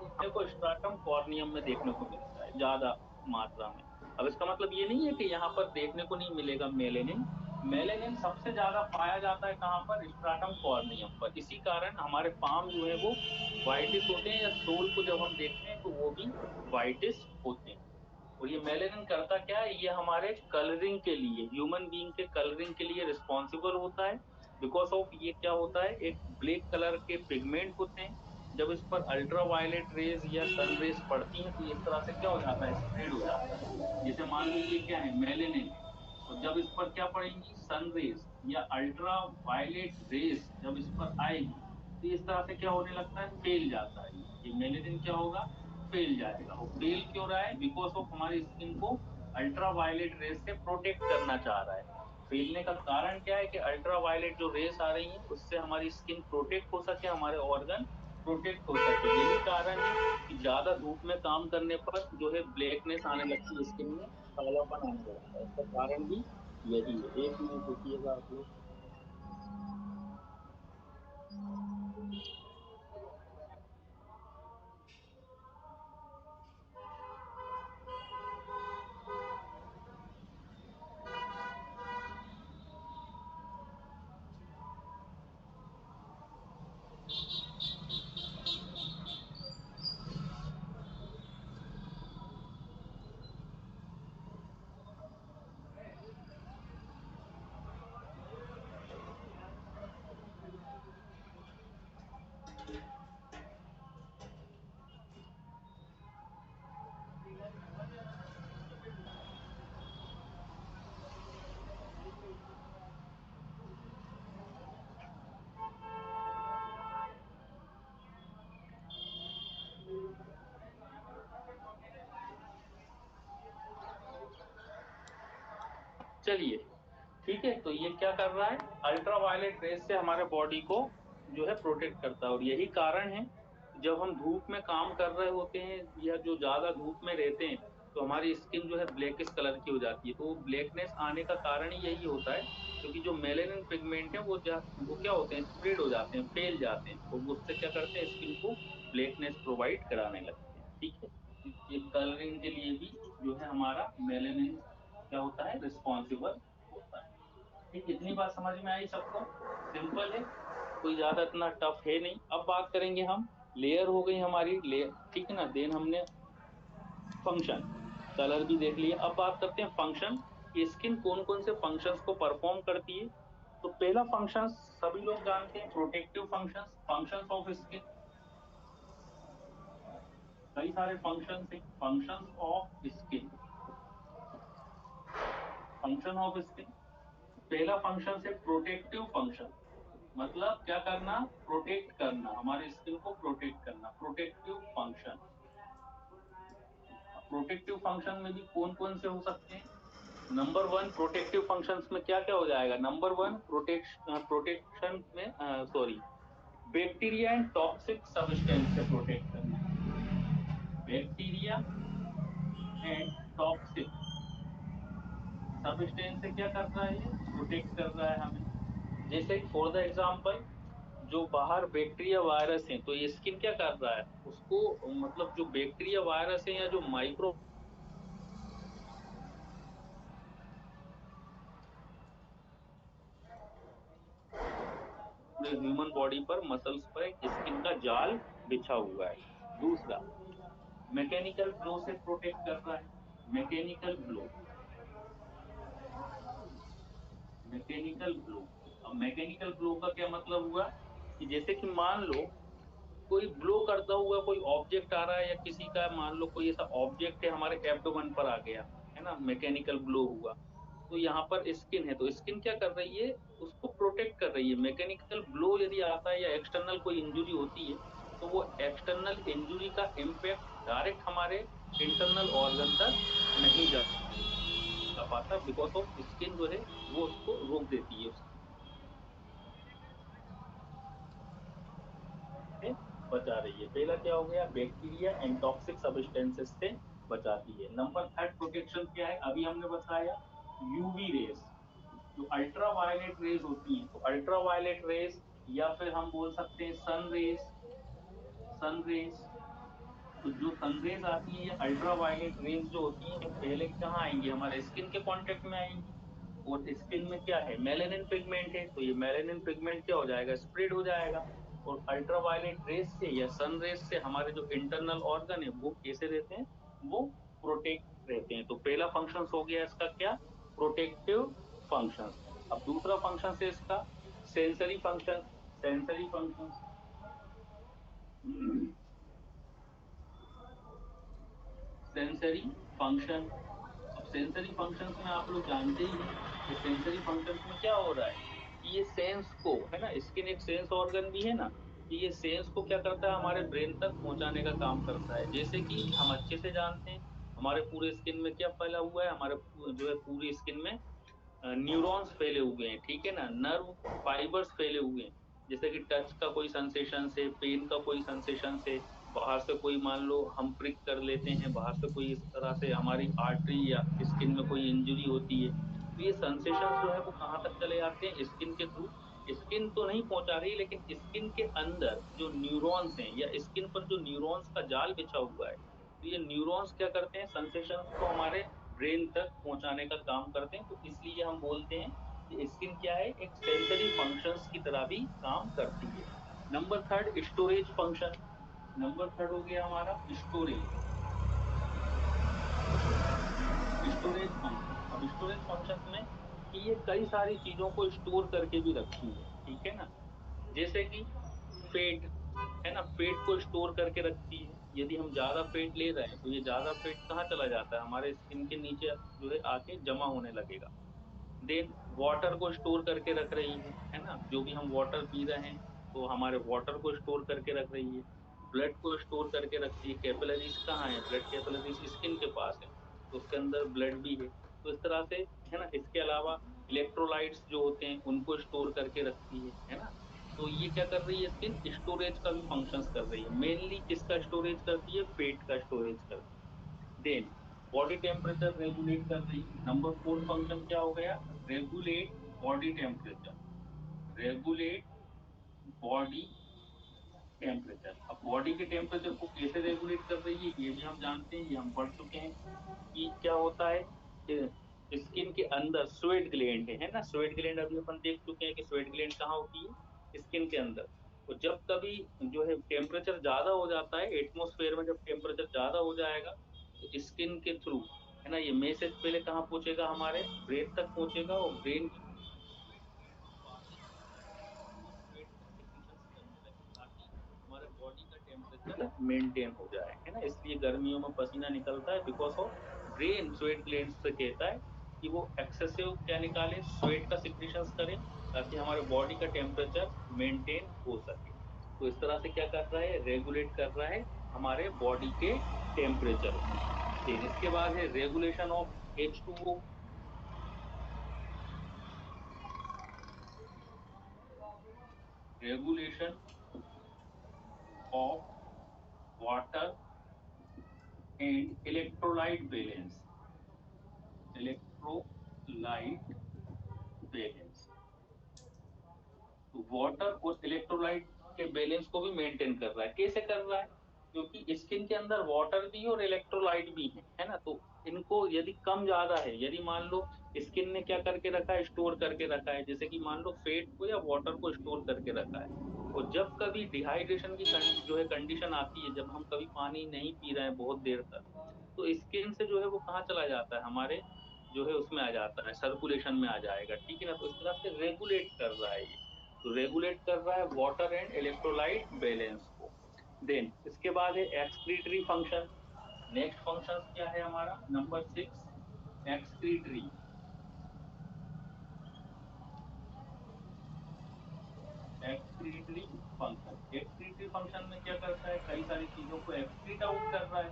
देखने को स्ट्राटम कॉर्नियम में देखने को मिलता है ज्यादा मात्रा में। अब इसका मतलब ये नहीं है कि यहाँ पर देखने को नहीं मिलेगा मेलेनिन। मेलेनिन सबसे ज्यादा पाया जाता है कहाँ पर, स्ट्राटम कॉर्नियम पर। इसी कारण हमारे पाम जो है वो वाइटिस होते हैं, या सोल को जब हम देखते हैं तो वो भी वाइटिस होते हैं। और ये मेलेनिन करता क्या है, ये हमारे कलरिंग के लिए, ह्यूमन बीइंग के कलरिंग के लिए रिस्पॉन्सिबल होता है। बिकॉज ऑफ ये क्या होता है, एक ब्लैक कलर के पिगमेंट होते हैं, जब इस पर अल्ट्रा वायलेट रेज या सन रेज पड़ती हैं तो इस तरह से क्या हो जाता है, स्प्रेड हो जाता है। जैसे मान लीजिए क्या है, मेलेनिन है, और जब इस पर क्या पड़ेंगी, सन रेज या अल्ट्रा वायलेट रेज जब इस पर आएगी तो इस तरह से क्या होने लगता है, फैल जाता है। ये मेलेनिन क्या होगा, फैल जाएगा। और फैल क्यों रहा है, बिकॉज ऑफ हमारी स्किन को अल्ट्रा वायलेट रेज से प्रोटेक्ट करना चाह रहा है। फैलने का कारण क्या है कि अल्ट्रा वायलेट जो रेस आ रही है उससे हमारी स्किन प्रोटेक्ट हो सके, हमारे ऑर्गन प्रोटेक्ट हो सके। यही कारण है कि ज्यादा धूप में काम करने पर जो है ब्लैकनेस आने लगती है स्किन में, कालापन आने लगता है। इसका कारण भी यही है। एक मिनट रुकिएगा आप लोग। चलिए ठीक है, तो ये क्या कर रहा है, अल्ट्रा वायलेट रेस से हमारे बॉडी को जो है प्रोटेक्ट करता है। और यही कारण है जब हम धूप में काम कर रहे होते हैं या जो ज्यादा धूप में रहते हैं तो हमारी स्किन जो है ब्लैकिश कलर की हो जाती है। तो ब्लैकनेस आने का कारण ही यही होता है, क्योंकि जो मेलेनिन पिगमेंट है वो क्या होते हैं, स्प्रेड हो जाते हैं, फैल जाते हैं, और उससे क्या करते हैं, स्किन को ब्लैकनेस प्रोवाइड कराने लगते हैं। ठीक है, ये कलरिंग के लिए भी जो है हमारा मेलेनिन क्या होता है, रिस्पॉन्सिबल होता है। ठीक, इतनी बात समझ में आई सबको, सिंपल है, कोई ज्यादा इतना टफ है नहीं। अब बात करेंगे हम, लेयर हो गई हमारी लेयर, ठीक है ना, देन हमने फंक्शन, कलर भी देख लिया। अब बात करते हैं फंक्शन, स्किन कौन कौन से फंक्शंस को परफॉर्म करती है। तो पहला फंक्शन सभी लोग जानते हैं, protective functions, functions of skin. कई सारे फंक्शंस है, functions of skin, function of skin. पहला फंक्शन है प्रोटेक्टिव फंक्शन, मतलब क्या करना, प्रोटेक्ट करना, हमारे स्किन को प्रोटेक्ट करना, प्रोटेक्टिव फंक्शन। प्रोटेक्टिव फंक्शन में भी कौन कौन से हो सकते हैं। नंबर वन, प्रोटेक्टिव फंक्शंस में क्या क्या हो जाएगा, नंबर वन प्रोटेक्शन में sorry, bacteria and toxic substance से प्रोटेक्ट करना, बैक्टीरिया एंड टॉक्सिक सब्सटेंस से क्या कर रहा है, प्रोटेक्ट कर रहा है हमें। जैसे फॉर द एग्जांपल, जो बाहर बैक्टीरिया वायरस हैं तो ये स्किन क्या कर रहा है उसको, मतलब जो बैक्टीरिया वायरस है या जो माइक्रो ह्यूमन बॉडी पर, मसल्स पर एक स्किन का जाल बिछा हुआ है। दूसरा, मैकेनिकल ब्लो से प्रोटेक्ट कर रहा है, मैकेनिकल ब्लो, मैकेनिकल ब्लो। अब मैकेनिकल ब्लो का क्या मतलब हुआ, कि जैसे कि मान लो कोई ब्लो करता हुआ कोई ऑब्जेक्ट आ रहा है, या किसी का मान लो कोई ऐसा ऑब्जेक्ट है हमारे एब्डोमेन पर आ गया, है ना, मैकेनिकल ब्लो हुआ, तो यहाँ पर स्किन है तो स्किन क्या कर रही है, उसको प्रोटेक्ट कर रही है। मैकेनिकल ब्लो यदि आता है या एक्सटर्नल कोई इंजुरी होती है तो वो एक्सटर्नल इंजुरी का इम्पैक्ट डायरेक्ट हमारे इंटरनल ऑर्गन तक नहीं जा पाता, बिकॉज ऑफ स्किन जो है वो उसको रोक देती है, उससे बचा रही है। पहला क्या हो गया, बैक्टीरिया एंड टॉक्सिक सब्सटेंसेस से बचाती है। नंबर थर्ड प्रोटेक्शन क्या है, अभी हमने बताया यूवी रेज, जो अल्ट्रा वायलेट रेज होती है, तो अल्ट्रा वायलेट रेज या फिर हम बोल सकते हैं सन रेज, सन रेज। तो जो सनरेज आती है या अल्ट्रा वायलेट रेज जो होती है, पहले कहाँ आएंगी, हमारे स्किन के कांटेक्ट में आएंगी, और स्किन में क्या है, मेलेनिन पिगमेंट है, तो ये मेलेनिन पिगमेंट क्या हो जाएगा, स्प्रेड हो जाएगा, और अल्ट्रा वायलेट रेज से या सन रेज से हमारे जो इंटरनल ऑर्गन है वो कैसे रहते हैं, वो प्रोटेक्ट रहते हैं। तो पहला फंक्शन हो गया इसका क्या, प्रोटेक्टिव फंक्शन। अब दूसरा फंक्शन है इसका sensory function, sensory function, sensory function. अब सेंसरी फंक्शंस में आप लोग जानते ही हैं कि सेंसरी फंक्शंस में क्या हो रहा है कि ये सेंस को, है ना, स्किन एक सेंस ऑर्गन भी है ना, कि ये सेंस को क्या करता है, हमारे ब्रेन तक पहुंचाने का काम करता है। जैसे कि हम अच्छे से जानते हैं हमारे पूरे स्किन में क्या फैला हुआ है, हमारे जो है पूरी स्किन में न्यूरॉन्स फैले हुए हैं, ठीक है ना, नर्व फाइबर्स फैले हुए हैं। जैसे कि टच का कोई सेंसेशन से, पेन का कोई सेंसेशन से, बाहर से कोई मान लो हम प्रिक कर लेते हैं, बाहर से कोई इस तरह से हमारी आर्टरी या स्किन में कोई इंजरी होती है, तो ये सेंसेशन जो है वो कहाँ तक चले जाते हैं, स्किन के थ्रू। स्किन तो नहीं पहुंचा रही, लेकिन स्किन के अंदर जो न्यूरॉन्स हैं या स्किन पर जो न्यूरॉन्स का जाल बिछा हुआ है, तो ये न्यूरॉन्स क्या करते हैं, सेंसेशन को हमारे ब्रेन तक पहुंचाने का काम करते हैं। तो इसलिए हम बोलते हैं कि स्किन क्या है, एक सेंसरी फंक्शंस की तरह भी काम करती है। Number third storage function, number third हो गया हमारा स्टोरेज, स्टोरेज फंक्शन। अब स्टोरेज फंक्शन में कि ये कई सारी चीजों को स्टोर करके भी रखती है, ठीक है ना, जैसे कि फेट, है ना, फेट को स्टोर करके रखती है। यदि हम ज्यादा फेट ले रहे हैं तो ये ज्यादा फेट कहाँ चला जाता है, हमारे स्किन के नीचे जो है आके जमा होने लगेगा। देन वाटर को स्टोर करके रख रही है ना, जो भी हम वाटर पी रहे हैं तो हमारे वाटर को स्टोर करके रख रही है। ब्लड को स्टोर करके रखती है, कैपिलरीज कहाँ है, ब्लड कैपिलरीज स्किन के पास है, तो उसके अंदर ब्लड भी है। तो इस तरह से, है ना, इसके अलावा इलेक्ट्रोलाइट्स जो होते हैं उनको स्टोर करके रखती है ना। तो ये क्या कर रही है, स्किन स्टोरेज का भी फंक्शंस कर रही है। मेनली किसका स्टोरेज करती है, फेट का स्टोरेज करती है। देन बॉडी टेम्परेचर रेगुलेट कर रही है। नंबर फोर फंक्शन क्या हो गया, regulate body temperature, regulate body temperature. अब बॉडी के टेम्परेचर को कैसे रेगुलेट कर रही है, ये भी हम जानते हैं, ये हम पढ़ चुके हैं कि क्या होता है कि स्किन के अंदर स्वेट ग्लैंड है ना, स्वेट ग्लैंड अभी अपन देख चुके हैं कि स्वेट ग्लैंड कहाँ होती है, स्किन के अंदर। तो जब कभी जो है टेम्परेचर ज्यादा हो जाता है एटमोस्फेयर में, जब टेम्परेचर ज्यादा हो जाएगा तो स्किन के थ्रू, है ना, ये मैसेज पहले कहाँ पहुंचेगा, हमारे ब्रेन तक पहुंचेगा, और ब्रेन की हमारे बॉडी का टेम्परेचर मेंटेन हो जाए, है ना। इसलिए गर्मियों में पसीना निकलता है, because of brain sweat gland से कहता है कि वो एक्सेसिव क्या निकाले, स्वेट का सिक्रीशंस करें, ताकि हमारे बॉडी का टेम्परेचर मेंटेन हो सके। तो इस तरह से क्या कर रहा है, रेगुलेट कर रहा है हमारे बॉडी के टेम्परेचर को। फिर इसके बाद है regulation of H2O, regulation of water and electrolyte balance, electrolyte balance. तो वाटर और इलेक्ट्रोलाइट के बैलेंस को भी मेंटेन कर रहा है। कैसे कर रहा है, क्योंकि स्किन के अंदर वाटर भी और इलेक्ट्रोलाइट भी है ना, तो इनको यदि कम ज्यादा है, यदि मान लो स्किन ने क्या करके रखा है, स्टोर करके रखा है, जैसे कि मान लो फेट को या वाटर को स्टोर करके रखा है, और जब कभी डिहाइड्रेशन की जो है कंडीशन आती है, जब हम कभी पानी नहीं पी रहे हैं बहुत देर तक, तो स्किन से जो है वो कहाँ चला जाता है, हमारे जो है उसमें आ जाता है, सर्कुलेशन में आ जाएगा, ठीक है ना। तो इस तरह से रेगुलेट कर रहा है ये, तो रेगुलेट कर रहा है वाटर एंड इलेक्ट्रोलाइट बैलेंस को। देन इसके बाद है एक्सक्रीटरी फंक्शन। नेक्स्ट फंक्शन क्या है हमारा, number six, excretory, excretory function. Excretory function में क्या करता है, कई सारी चीजों को एक्सक्रीट आउट कर रहा है,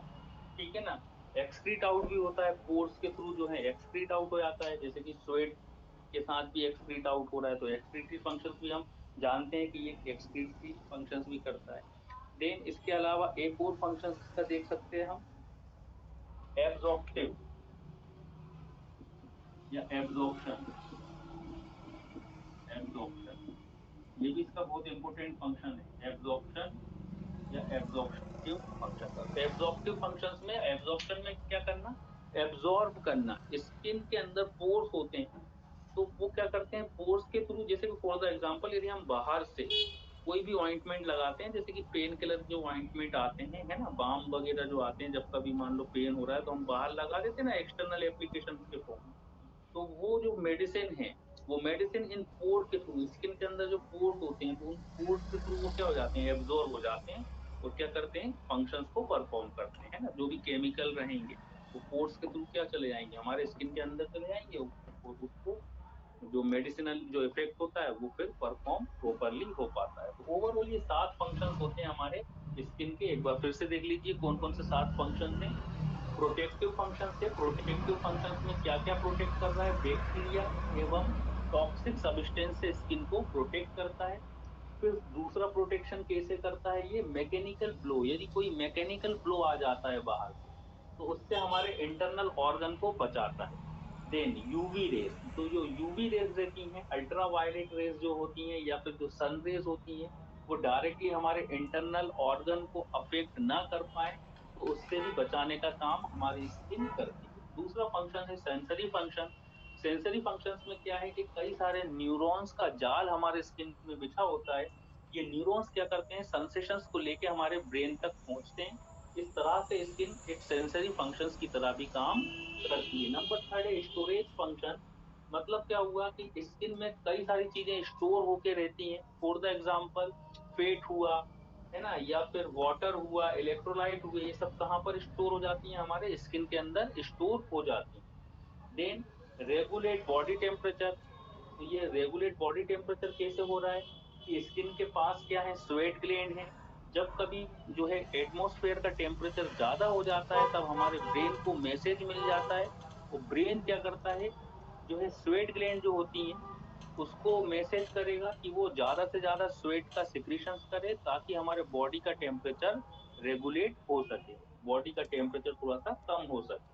ठीक है ना। एक्सक्रीट आउट भी होता है, पोर्स के थ्रू जो है एक्सक्रीट आउट हो जाता है, जैसे कि स्वेट के साथ भी एक्सक्रीट आउट हो रहा है, तो एक्सक्रीटरी फंक्शन भी हम जानते हैं कि ये एक्सक्रीटरी फंक्शन भी करता है। देन इसके अलावा एक और फंक्शन इसका देख सकते हैं हम, एब्जॉर्प्टिव या एब्जॉर्प्शन। एब्जॉर्प्शन ये भी इसका बहुत इंपॉर्टेंट फंक्शन है, एब्जॉर्प्शन या एब्जॉर्प्टिव फंक्शन। एब्जॉर्प्टिव फंक्शंस में, एब्जॉर्प्शन में क्या करना, एब्जॉर्ब करना। स्किन के अंदर पोर्स होते हैं, तो वो क्या करते हैं, पोर्स के थ्रू, जैसे कि फॉर द एग्जांपल यदि हम बाहर से कोई भी ऑइंटमेंट लगाते हैं, जैसे कि पेन किलर जो ऑइंटमेंट आते हैं, है ना, बाम वगैरह जो आते हैं, जब कभी मान लो पेन हो रहा है तो हम बाहर लगा देते हैं ना एक्सटर्नल एप्लीकेशन के फॉर्म में। तो वो जो मेडिसिन है, वो मेडिसिन इन पोर के थ्रू, स्किन के अंदर जो पोर्स होते हैं, तो उन पोर्स के थ्रू वो क्या हो जाते हैं, एब्जॉर्ब हो जाते हैं, और क्या करते हैं, फंक्शंस को परफॉर्म करते हैं ना। जो भी केमिकल रहेंगे वो पोर्स के थ्रू क्या चले जाएंगे, हमारे स्किन के अंदर चले जाएंगे, और उसको जो मेडिसिनल जो इफेक्ट होता है वो फिर परफॉर्म प्रॉपरली हो पाता है। तो ओवरऑल ये 7 फंक्शंस होते हैं हमारे स्किन के। एक बार फिर से देख लीजिए कौन कौन से 7 फंक्शंस हैं। प्रोटेक्टिव फंक्शंस है, प्रोटेक्टिव फंक्शंस में क्या क्या प्रोटेक्ट कर रहा है, बैक्टीरिया एवं टॉक्सिक सब्सटेंस से स्किन को प्रोटेक्ट करता है। फिर दूसरा प्रोटेक्शन कैसे करता है, ये मैकेनिकल ब्लो, यदि कोई मैकेनिकल ब्लो आ जाता है बाहर से, तो उससे हमारे इंटरनल ऑर्गन को बचाता है। देन यूवी रेज, तो जो यूवी रेज रहती हैं, अल्ट्रा वायलेट रेज जो होती हैं, या फिर जो सन रेज होती हैं, वो डायरेक्टली हमारे इंटरनल ऑर्गन को अफेक्ट ना कर पाए, तो उससे भी बचाने का काम हमारी स्किन करती है। दूसरा फंक्शन है सेंसरी फंक्शन। सेंसरी फंक्शंस में क्या है कि कई सारे न्यूरॉन्स का जाल हमारे स्किन में बिछा होता है। ये न्यूरॉन्स क्या करते हैं, सेंसेशंस को लेके हमारे ब्रेन तक पहुंचते हैं। इस तरह से स्किन एक सेंसरी फंक्शंस की तरह भी काम करती है। नंबर थर्ड है स्टोरेज फंक्शन। मतलब क्या हुआ कि स्किन में कई सारी चीजें स्टोर होके रहती हैं। फॉर द एग्जांपल फैट हुआ, है ना, या फिर वाटर हुआ, इलेक्ट्रोलाइट हुए, ये सब कहाँ पर स्टोर हो जाती हैं, हमारे स्किन के अंदर स्टोर हो जाती हैं। Then regulate body temperature. तो ये रेगुलेट बॉडी टेम्परेचर कैसे हो रहा है कि स्किन के पास क्या है, स्वेट ग्लैंड है। जब कभी जो है एटमॉस्फेयर का टेम्परेचर ज्यादा हो जाता है, तब हमारे ब्रेन को मैसेज मिल जाता है, और ब्रेन क्या करता है, जो है स्वेट ग्लैंड जो होती हैं उसको मैसेज करेगा कि वो ज्यादा से ज्यादा स्वेट का सिक्रीशन करे, ताकि हमारे बॉडी का टेम्परेचर रेगुलेट हो सके, बॉडी का टेम्परेचर थोड़ा सा कम हो सके।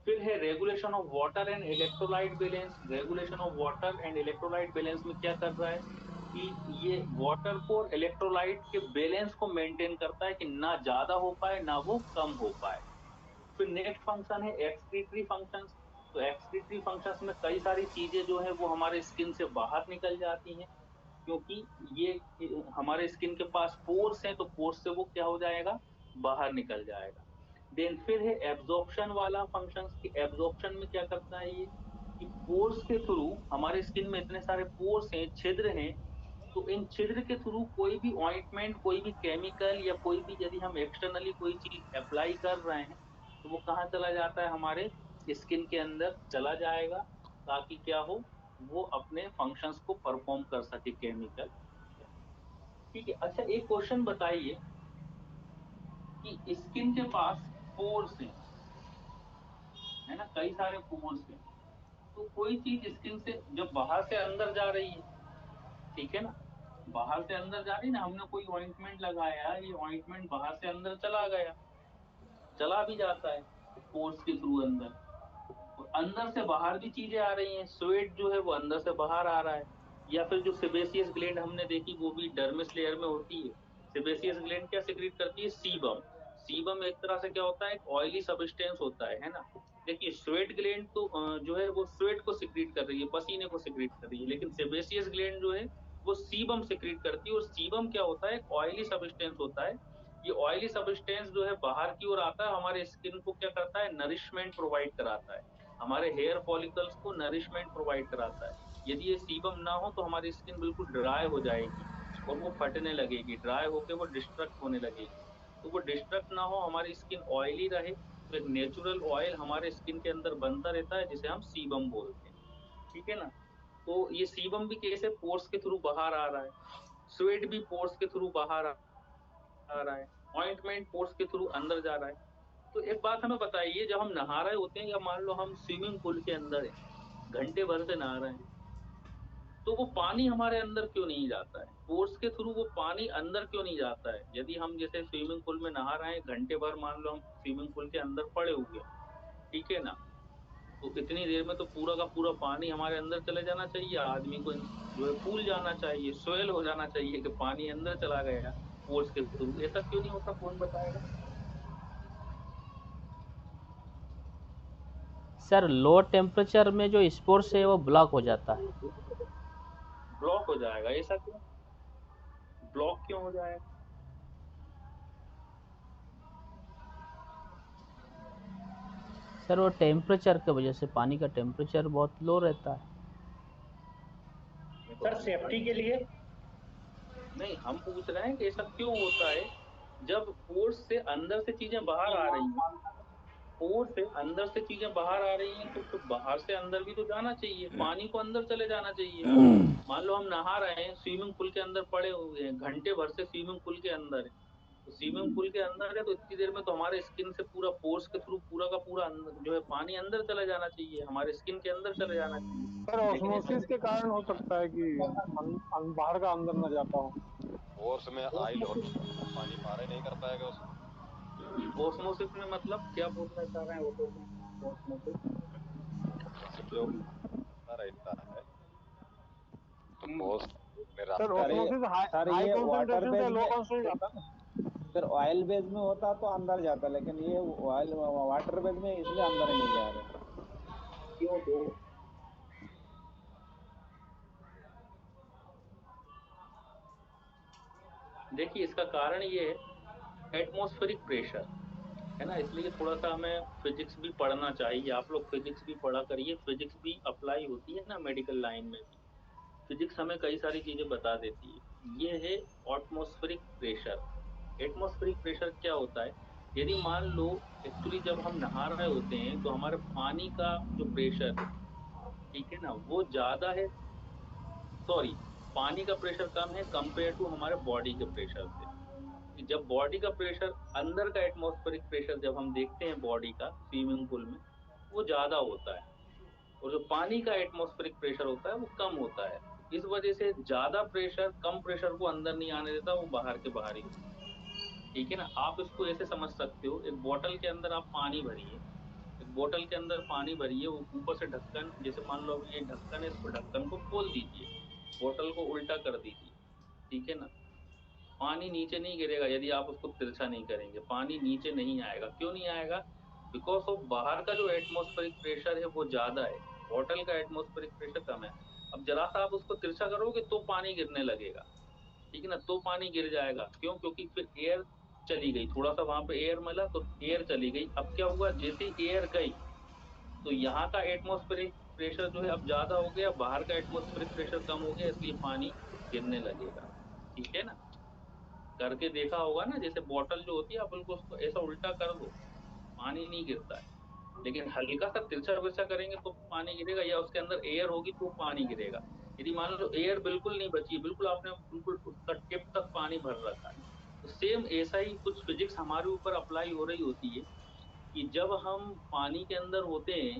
फिर है regulation of water and electrolyte balance. Regulation of water and electrolyte balance में क्या कर रहा है कि ये वाटर को और इलेक्ट्रोलाइट के बैलेंस को मेंटेन करता है कि ना ज्यादा हो पाए ना वो कम हो पाए। फिर नेक्स्ट फंक्शन है एक्सक्रीटरी फंक्शंस। तो एक्सक्रीटरी फंक्शंस में कई सारी चीजें जो है वो हमारे स्किन से बाहर निकल जाती हैं, क्योंकि ये हमारे स्किन के पास पोर्स हैं, तो पोर्स से वो क्या हो जाएगा, बाहर निकल जाएगा। देन फिर है एब्जॉर्प्शन वाला फंक्शन। कि एब्जॉर्प्शन में क्या करता है ये कि पोर्स के थ्रू, हमारे स्किन में इतने सारे पोर्स हैं, छिद्र हैं, तो इन छिद्र के थ्रू कोई भी ऑइंटमेंट, कोई भी केमिकल, या कोई भी यदि हम एक्सटर्नली कोई चीज अप्लाई कर रहे हैं, तो वो कहाँ चला जाता है, हमारे स्किन के अंदर चला जाएगा, ताकि क्या हो, वो अपने फंक्शंस को परफॉर्म कर सके केमिकल। ठीक है। अच्छा एक क्वेश्चन बताइए कि स्किन के पास पोर्स हैं, है ना, कई सारे पोर्स हैं, तो कोई चीज स्किन से जब बाहर से अंदर जा रही है, ठीक है ना, बाहर से अंदर जा रही है ना, हमने कोई ऑइंटमेंट लगाया, ये ऑइंटमेंट बाहर से अंदर चला गया, चला भी जाता है पोर्स के थ्रू अंदर, और अंदर से बाहर भी चीजें आ रही हैं, स्वेट जो है वो अंदर से बाहर आ रहा है। या फिर जो सेबेसियस ग्लैंड हमने देखी, वो भी डर्मिस लेयर में होती है। सेबेसियस ग्लैंड क्या सिक्रीट करती है, सीबम। सीबम एक तरह से क्या होता है, एक ऑयली सब्सटेंस होता है ना। देखिए स्वेट ग्लैंड तो जो है वो स्वेट को सिक्रीट कर रही है, पसीने को सिक्रीट कर रही है, लेकिन सेबेसियस ग्लैंड जो है वो सीबम सिक्रीट करती है। और सीबम क्या होता है, एक ऑयली सब्सटेंस होता है। ये ऑयली सब्सटेंस जो है बाहर की ओर आता है, हमारे स्किन को क्या करता है, नरिशमेंट प्रोवाइड कराता है, हमारे हेयर फॉलिकल्स को नरिशमेंट प्रोवाइड कराता है। यदि ये सीबम ना हो तो हमारी स्किन बिल्कुल ड्राई हो जाएगी, और वो फटने लगेगी, ड्राई होके वो डिस्ट्रक्ट होने लगेगी। तो वो डिस्ट्रक्ट ना हो, हमारी स्किन ऑयली रहे, तो एक नेचुरल ऑयल हमारे स्किन के अंदर बनता रहता है, जिसे हम सीबम बोलते हैं। ठीक है ना। तो ये सीबम भी कैसे, पोर्स के थ्रू बाहर आ रहा है। स्वेट भी पोर्स के थ्रू बाहर आ रहा है, ऑइंटमेंट पोर्स के थ्रू अंदर जा रहा है। तो एक बात हमें बताइए, जब हम नहा रहे होते हैं या मान लो हम स्विमिंग पूल के अंदर हैं, घंटे भर से नहा रहे हैं, तो वो पानी हमारे अंदर क्यों नहीं जाता है? पोर्स के थ्रू वो पानी अंदर क्यों नहीं जाता है? यदि हम जैसे स्विमिंग पूल में नहा रहे हैं घंटे भर, मान लो हम स्विमिंग पूल के अंदर पड़े हुए हैं, ठीक है ना, तो इतनी देर में तो पूरा का पूरा पानी हमारे अंदर चले जाना चाहिए, आदमी को जो है फूल जाना चाहिए, स्वेल हो जाना चाहिए कि पानी अंदर चला गया पोर्स के थ्रू। ऐसा क्यों नहीं होता, कौन बताएगा? सर लो टेम्परेचर में जो स्पोर्स है वो ब्लॉक हो जाता है। ब्लॉक हो जाएगा, ऐसा क्यों? ब्लॉक क्यों हो जाएगा? सर वो टेम्परेचर की वजह से, पानी का टेम्परेचर बहुत लो रहता है। सर सेफ्टी के लिए। नहीं, हम पूछ रहे हैं कि ऐसा क्यों होता है जब पोर्स से अंदर से चीजें बाहर आ रही हैं, पोर्स से अंदर से चीजें बाहर आ रही हैं, तो फिर बाहर से अंदर भी तो जाना चाहिए, पानी को अंदर चले जाना चाहिए। मान लो हम नहा रहे हैं, स्विमिंग पूल के अंदर पड़े हुए हैं, घंटे भर से स्विमिंग पूल के अंदर है, तो स्विमिंग पूल के अंदर है तो इतनी देर में तो हमारे स्किन से पूरा पोर्स के थ्रू पूरा का पूरा जो है पानी अंदर चला जाना चाहिए, हमारे स्किन के अंदर चले जाना चाहिए। सर ऑस्मोसिस के कारण हो सकता है कि बाहर का अंदर न जाता हो। फोर्स में आइल हो, पानी बाहर नहीं कर पाएगा उसको। ऑस्मोसिस में मतलब क्या बोलना चाह रहे हैं? ऑस्मोसिस जो रहता है तो फोर्स मेरा सर ऑस्मोसिस हाई कंसंट्रेशन से लो कंसंट्रेशन जाता है ना। सर ऑयल बेस में होता तो अंदर जाता, लेकिन ये ऑयल वाटर बेस में इसलिए अंदर नहीं जा रहे। क्यों दो? देखिए इसका कारण ये है एटमॉस्फेरिक प्रेशर, है ना, इसलिए थोड़ा सा हमें फिजिक्स भी पढ़ना चाहिए। आप लोग फिजिक्स भी पढ़ा करिए, फिजिक्स भी अप्लाई होती है ना मेडिकल लाइन में भी। फिजिक्स हमें कई सारी चीजें बता देती है। ये है एटमॉस्फेरिक प्रेशर। एटमॉस्फेरिक प्रेशर क्या होता है? यदि मान लो एक्चुअली जब हम नहा रहे होते हैं तो हमारे पानी का जो प्रेशर है, ठीक है ना, वो ज्यादा है, सॉरी, पानी का प्रेशर कम है कंपेयर टू हमारे बॉडी के प्रेशर से। जब बॉडी का प्रेशर, अंदर का एटमॉस्फेरिक प्रेशर जब हम देखते हैं बॉडी का स्विमिंग पूल में, वो ज्यादा होता है, और जो पानी का एटमॉस्फेरिक प्रेशर होता है वो कम होता है। इस वजह से ज्यादा प्रेशर कम प्रेशर को अंदर नहीं आने देता, वो बाहर के बाहर ही होता है। ठीक है ना, आप इसको ऐसे समझ सकते हो, एक बोतल के अंदर आप पानी भरिए, एक बोतल के अंदर पानी भरिए, वो ऊपर से ढक्कन, जैसे मान लो ये ढक्कन है, इसको ढक्कन को खोल दीजिए, बोतल को उल्टा कर दीजिए, ठीक है ना, पानी नीचे नहीं गिरेगा यदि आप उसको तिरछा नहीं करेंगे, पानी नीचे नहीं आएगा। क्यों नहीं आएगा? बिकॉज ऑफ बाहर का जो एटमॉस्फेरिक प्रेशर है वो ज्यादा है, बोतल का एटमॉस्फेरिक प्रेशर कम है। अब जरा सा आप उसको तिरछा करोगे तो पानी गिरने लगेगा, ठीक है ना, तो पानी गिर जाएगा। क्यों? क्योंकि फिर एयर चली गई, थोड़ा सा वहां पे एयर मिला तो एयर चली गई। अब क्या हुआ, जैसे एयर गई तो यहाँ का एटमॉस्फेरिक प्रेशर जो है अब ज्यादा हो गया, बाहर का एटमॉस्फेरिक प्रेशर कम हो गया, इसलिए पानी गिरने लगेगा। ठीक है ना, करके देखा होगा ना, जैसे बॉटल जो होती है आप उनको उसको ऐसा उल्टा कर दो, पानी नहीं गिरता है, लेकिन हल्का सा तिरछा विरछा करेंगे तो पानी गिरेगा, या उसके अंदर एयर होगी तो पानी गिरेगा। यदि मान लो एयर बिल्कुल नहीं बची, बिल्कुल आपने बिल्कुल उसका टिप तक पानी भर रखा है, तो सेम ऐसा ही कुछ फिजिक्स हमारे ऊपर अप्लाई हो रही होती है कि जब हम पानी के अंदर होते हैं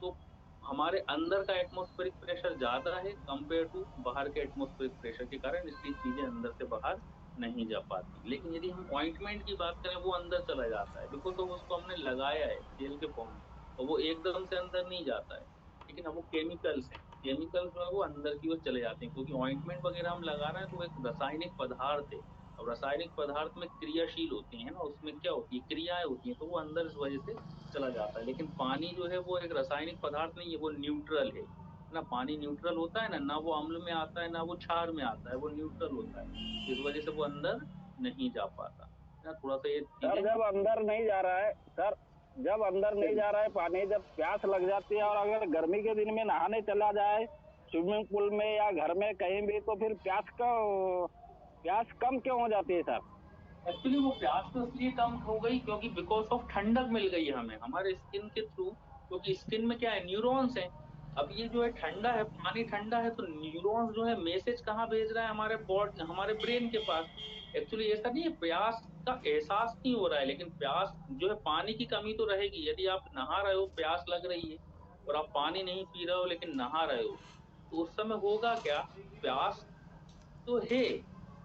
तो हमारे अंदर का एटमॉस्फेरिक प्रेशर ज्यादा है कंपेयर टू बाहर के एटमॉस्फेरिक प्रेशर के कारण, इसलिए चीजें अंदर से बाहर नहीं जा पाती। लेकिन यदि हम ऑइंटमेंट की बात करें, वो अंदर चला जाता है, बिकॉज तो उसको हमने लगाया है तेल के फॉर्म में, और वो एकदम से अंदर नहीं जाता है। लेकिन अब वो केमिकल्स हैं, केमिकल्स जो है वो अंदर की ओर चले जाते हैं, क्योंकि ऑइंटमेंट वगैरह हम लगा रहे हैं तो वो एक रासायनिक पदार्थ है, और रासायनिक पदार्थ में क्रियाशील होते हैं ना, उसमें क्या होती है, क्रियाएं होती हैं, तो वो अंदर इस वजह से चला जाता है। लेकिन पानी जो है वो एक रासायनिक पदार्थ नहीं है, वो न्यूट्रल है ना, पानी न्यूट्रल होता है ना, ना वो अम्ल में आता है ना वो क्षार में आता है, वो न्यूट्रल होता है, इस वजह से वो अंदर नहीं जा पाता है ना। थोड़ा सा ये सर जब अंदर नहीं जा रहा है, सर जब अंदर नहीं जा रहा है पानी, जब प्यास लग जाती है, और अगर गर्मी के दिन में नहाने चला जाए स्विमिंग पूल में या घर में कहीं भी, तो फिर प्यास कम क्यों हो जाती है सर? एक्चुअली वो प्यास तो इसलिए कम हो गई क्योंकि बिकॉज ऑफ ठंडक मिल गई है हमें हमारे स्किन के थ्रू, क्योंकि स्किन में क्या है, न्यूरॉन्स हैं, अब ये जो है ठंडा है, पानी ठंडा है, तो न्यूरॉन्स जो है मैसेज कहाँ भेज रहा है, हमारे ब्रेन के पास। एक्चुअली ऐसा नहीं है, प्यास का एहसास नहीं हो रहा है, लेकिन प्यास जो है, पानी की कमी तो रहेगी। यदि आप नहा रहे हो, प्यास लग रही है और आप पानी नहीं पी रहे हो लेकिन नहा रहे हो, तो उस समय होगा क्या, प्यास तो है,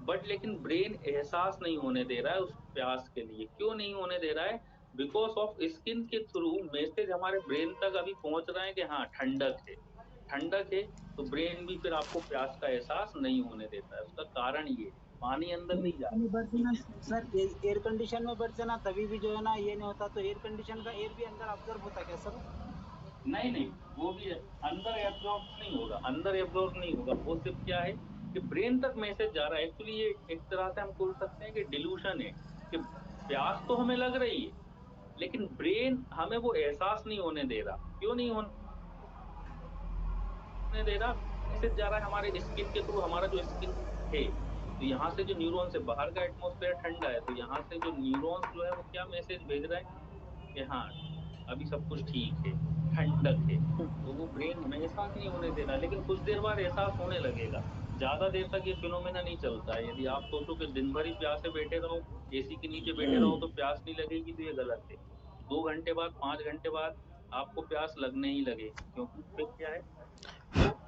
बट लेकिन ब्रेन एहसास नहीं होने दे रहा है उस प्यास के लिए। क्यों नहीं होने दे रहा है? बिकॉज ऑफ स्किन के थ्रू मैसेज हमारे ब्रेन तक अभी पहुंच रहा है कि हाँ ठंडक है, ठंडक है, तो ब्रेन भी फिर आपको प्यास का एहसास नहीं होने देता है। उसका कारण ये है, पानी अंदर नहीं जा रहा। सर एयर कंडीशन में बैठ जाना तभी भी जो है ना ये नहीं होता, तो एयर कंडीशन का एयर भी अंदर ऑब्जर्व होता है क्या सर? नहीं नहीं, वो भी है, अंदर एब्जॉर्ब नहीं होगा, अंदर एब्जॉर्ब नहीं होगा। वो सिर्फ क्या है कि ब्रेन तक मैसेज जा रहा है। एक्चुअली ये एक तरह से हम बोल सकते हैं कि डिल्यूशन है, कि प्यास तो हमें लग रही है लेकिन ब्रेन हमें वो एहसास नहीं होने दे रहा। क्यों नहीं होने दे रहा? मैसेज जा रहा है हमारे स्किन के थ्रू। हमारा जो स्किन है, तो यहाँ से जो न्यूरॉन से, बाहर का एटमॉस्फेयर ठंडा है, तो यहाँ से जो न्यूरॉन्स जो है वो क्या मैसेज भेज रहे हैं कि हाँ अभी सब कुछ ठीक है, ठंडक है, तो वो ब्रेन हमें एहसास नहीं होने दे रहा। लेकिन कुछ देर बाद एहसास होने लगेगा, ज्यादा देर तक ये फिनोमेना नहीं चलता है। यदि आप सोचो कि दिन भर ही प्यासे बैठे रहो, एसी के नीचे बैठे रहो तो प्यास नहीं लगेगी, तो ये गलत है। 2 घंटे बाद, 5 घंटे बाद आपको प्यास लगने ही लगेगी। क्योंकि फिर क्या है,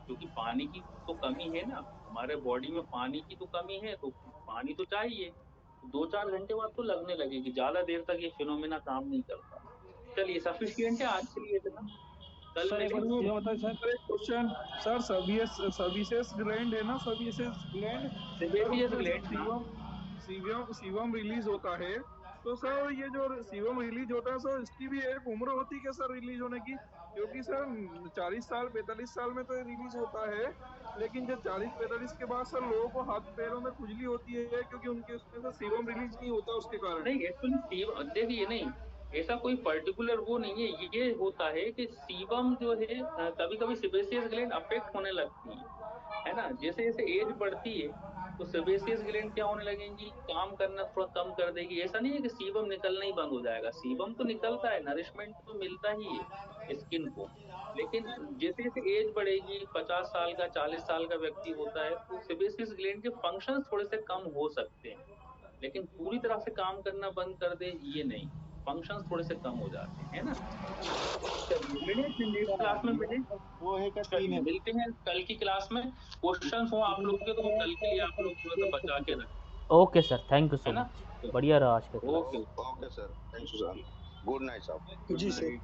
क्योंकि पानी की तो कमी है ना, हमारे बॉडी में पानी की तो कमी है, तो पानी तो चाहिए। 2-4 घंटे बाद तो लगने लगेगी, ज्यादा देर तक ये फिनोमेना काम नहीं करता। चलिए सफिशिएंट है आज के लिए इतना। कल सर एक मिलेंगे। बार ये बताइए सर, एक क्वेश्चन सर, सर्विसेज ग्लैंड है ना, सर्विसेज ग्लैंड, सर सेबेशियस उसमें जब ग्लैंड। सीवम रिलीज होता है, तो सर ये जो सीवम रिलीज होता है सर, इसकी भी एक उम्र होती है क्या सर रिलीज होने की? क्योंकि सर 40 साल 45 साल में तो रिलीज होता है, लेकिन जब 40-45 के बाद सर लोगों को हाथ पैरों में खुजली होती है, क्योंकि उनके उसमें से सीवम रिलीज नहीं होता उसके कारण। नहीं एक्चुअली देखिए, नहीं ऐसा कोई पर्टिकुलर वो नहीं है। ये होता है कि सीबम जो है, कभी कभी सेबेशियस ग्लैंड अफेक्ट होने लगती है ना। जैसे जैसे एज बढ़ती है तो सेबेशियस ग्लैंड क्या होने लगेंगी, काम करना थोड़ा कम कर देगी। ऐसा नहीं है कि सीबम निकलना ही बंद हो जाएगा, सीबम तो निकलता है, नरिशमेंट तो मिलता ही है स्किन को। लेकिन जैसे जैसे एज बढ़ेगी, 50 साल का, 40 साल का व्यक्ति होता है, तो सेबेशियस ग्लैंड के फंक्शंस थोड़े से कम हो सकते हैं, लेकिन पूरी तरह से काम करना बंद कर दे ये नहीं, फंक्शंस थोड़े से कम हो जाते हैं, है ना। चलिए मिले फिर नेक्स्ट क्लास में मिले। वो है क्या तीन चलिए है? मिलते हैं कल की क्लास में। क्वेश्चंस हो आप लोगों के तो वो कल के लिए आप लोग थोड़ा सा बचा के रखें, okay sir, thank you so है ना। मच, बढ़िया रहा आज का class. Okay okay sir, thank you sir, good night sir. जी सर।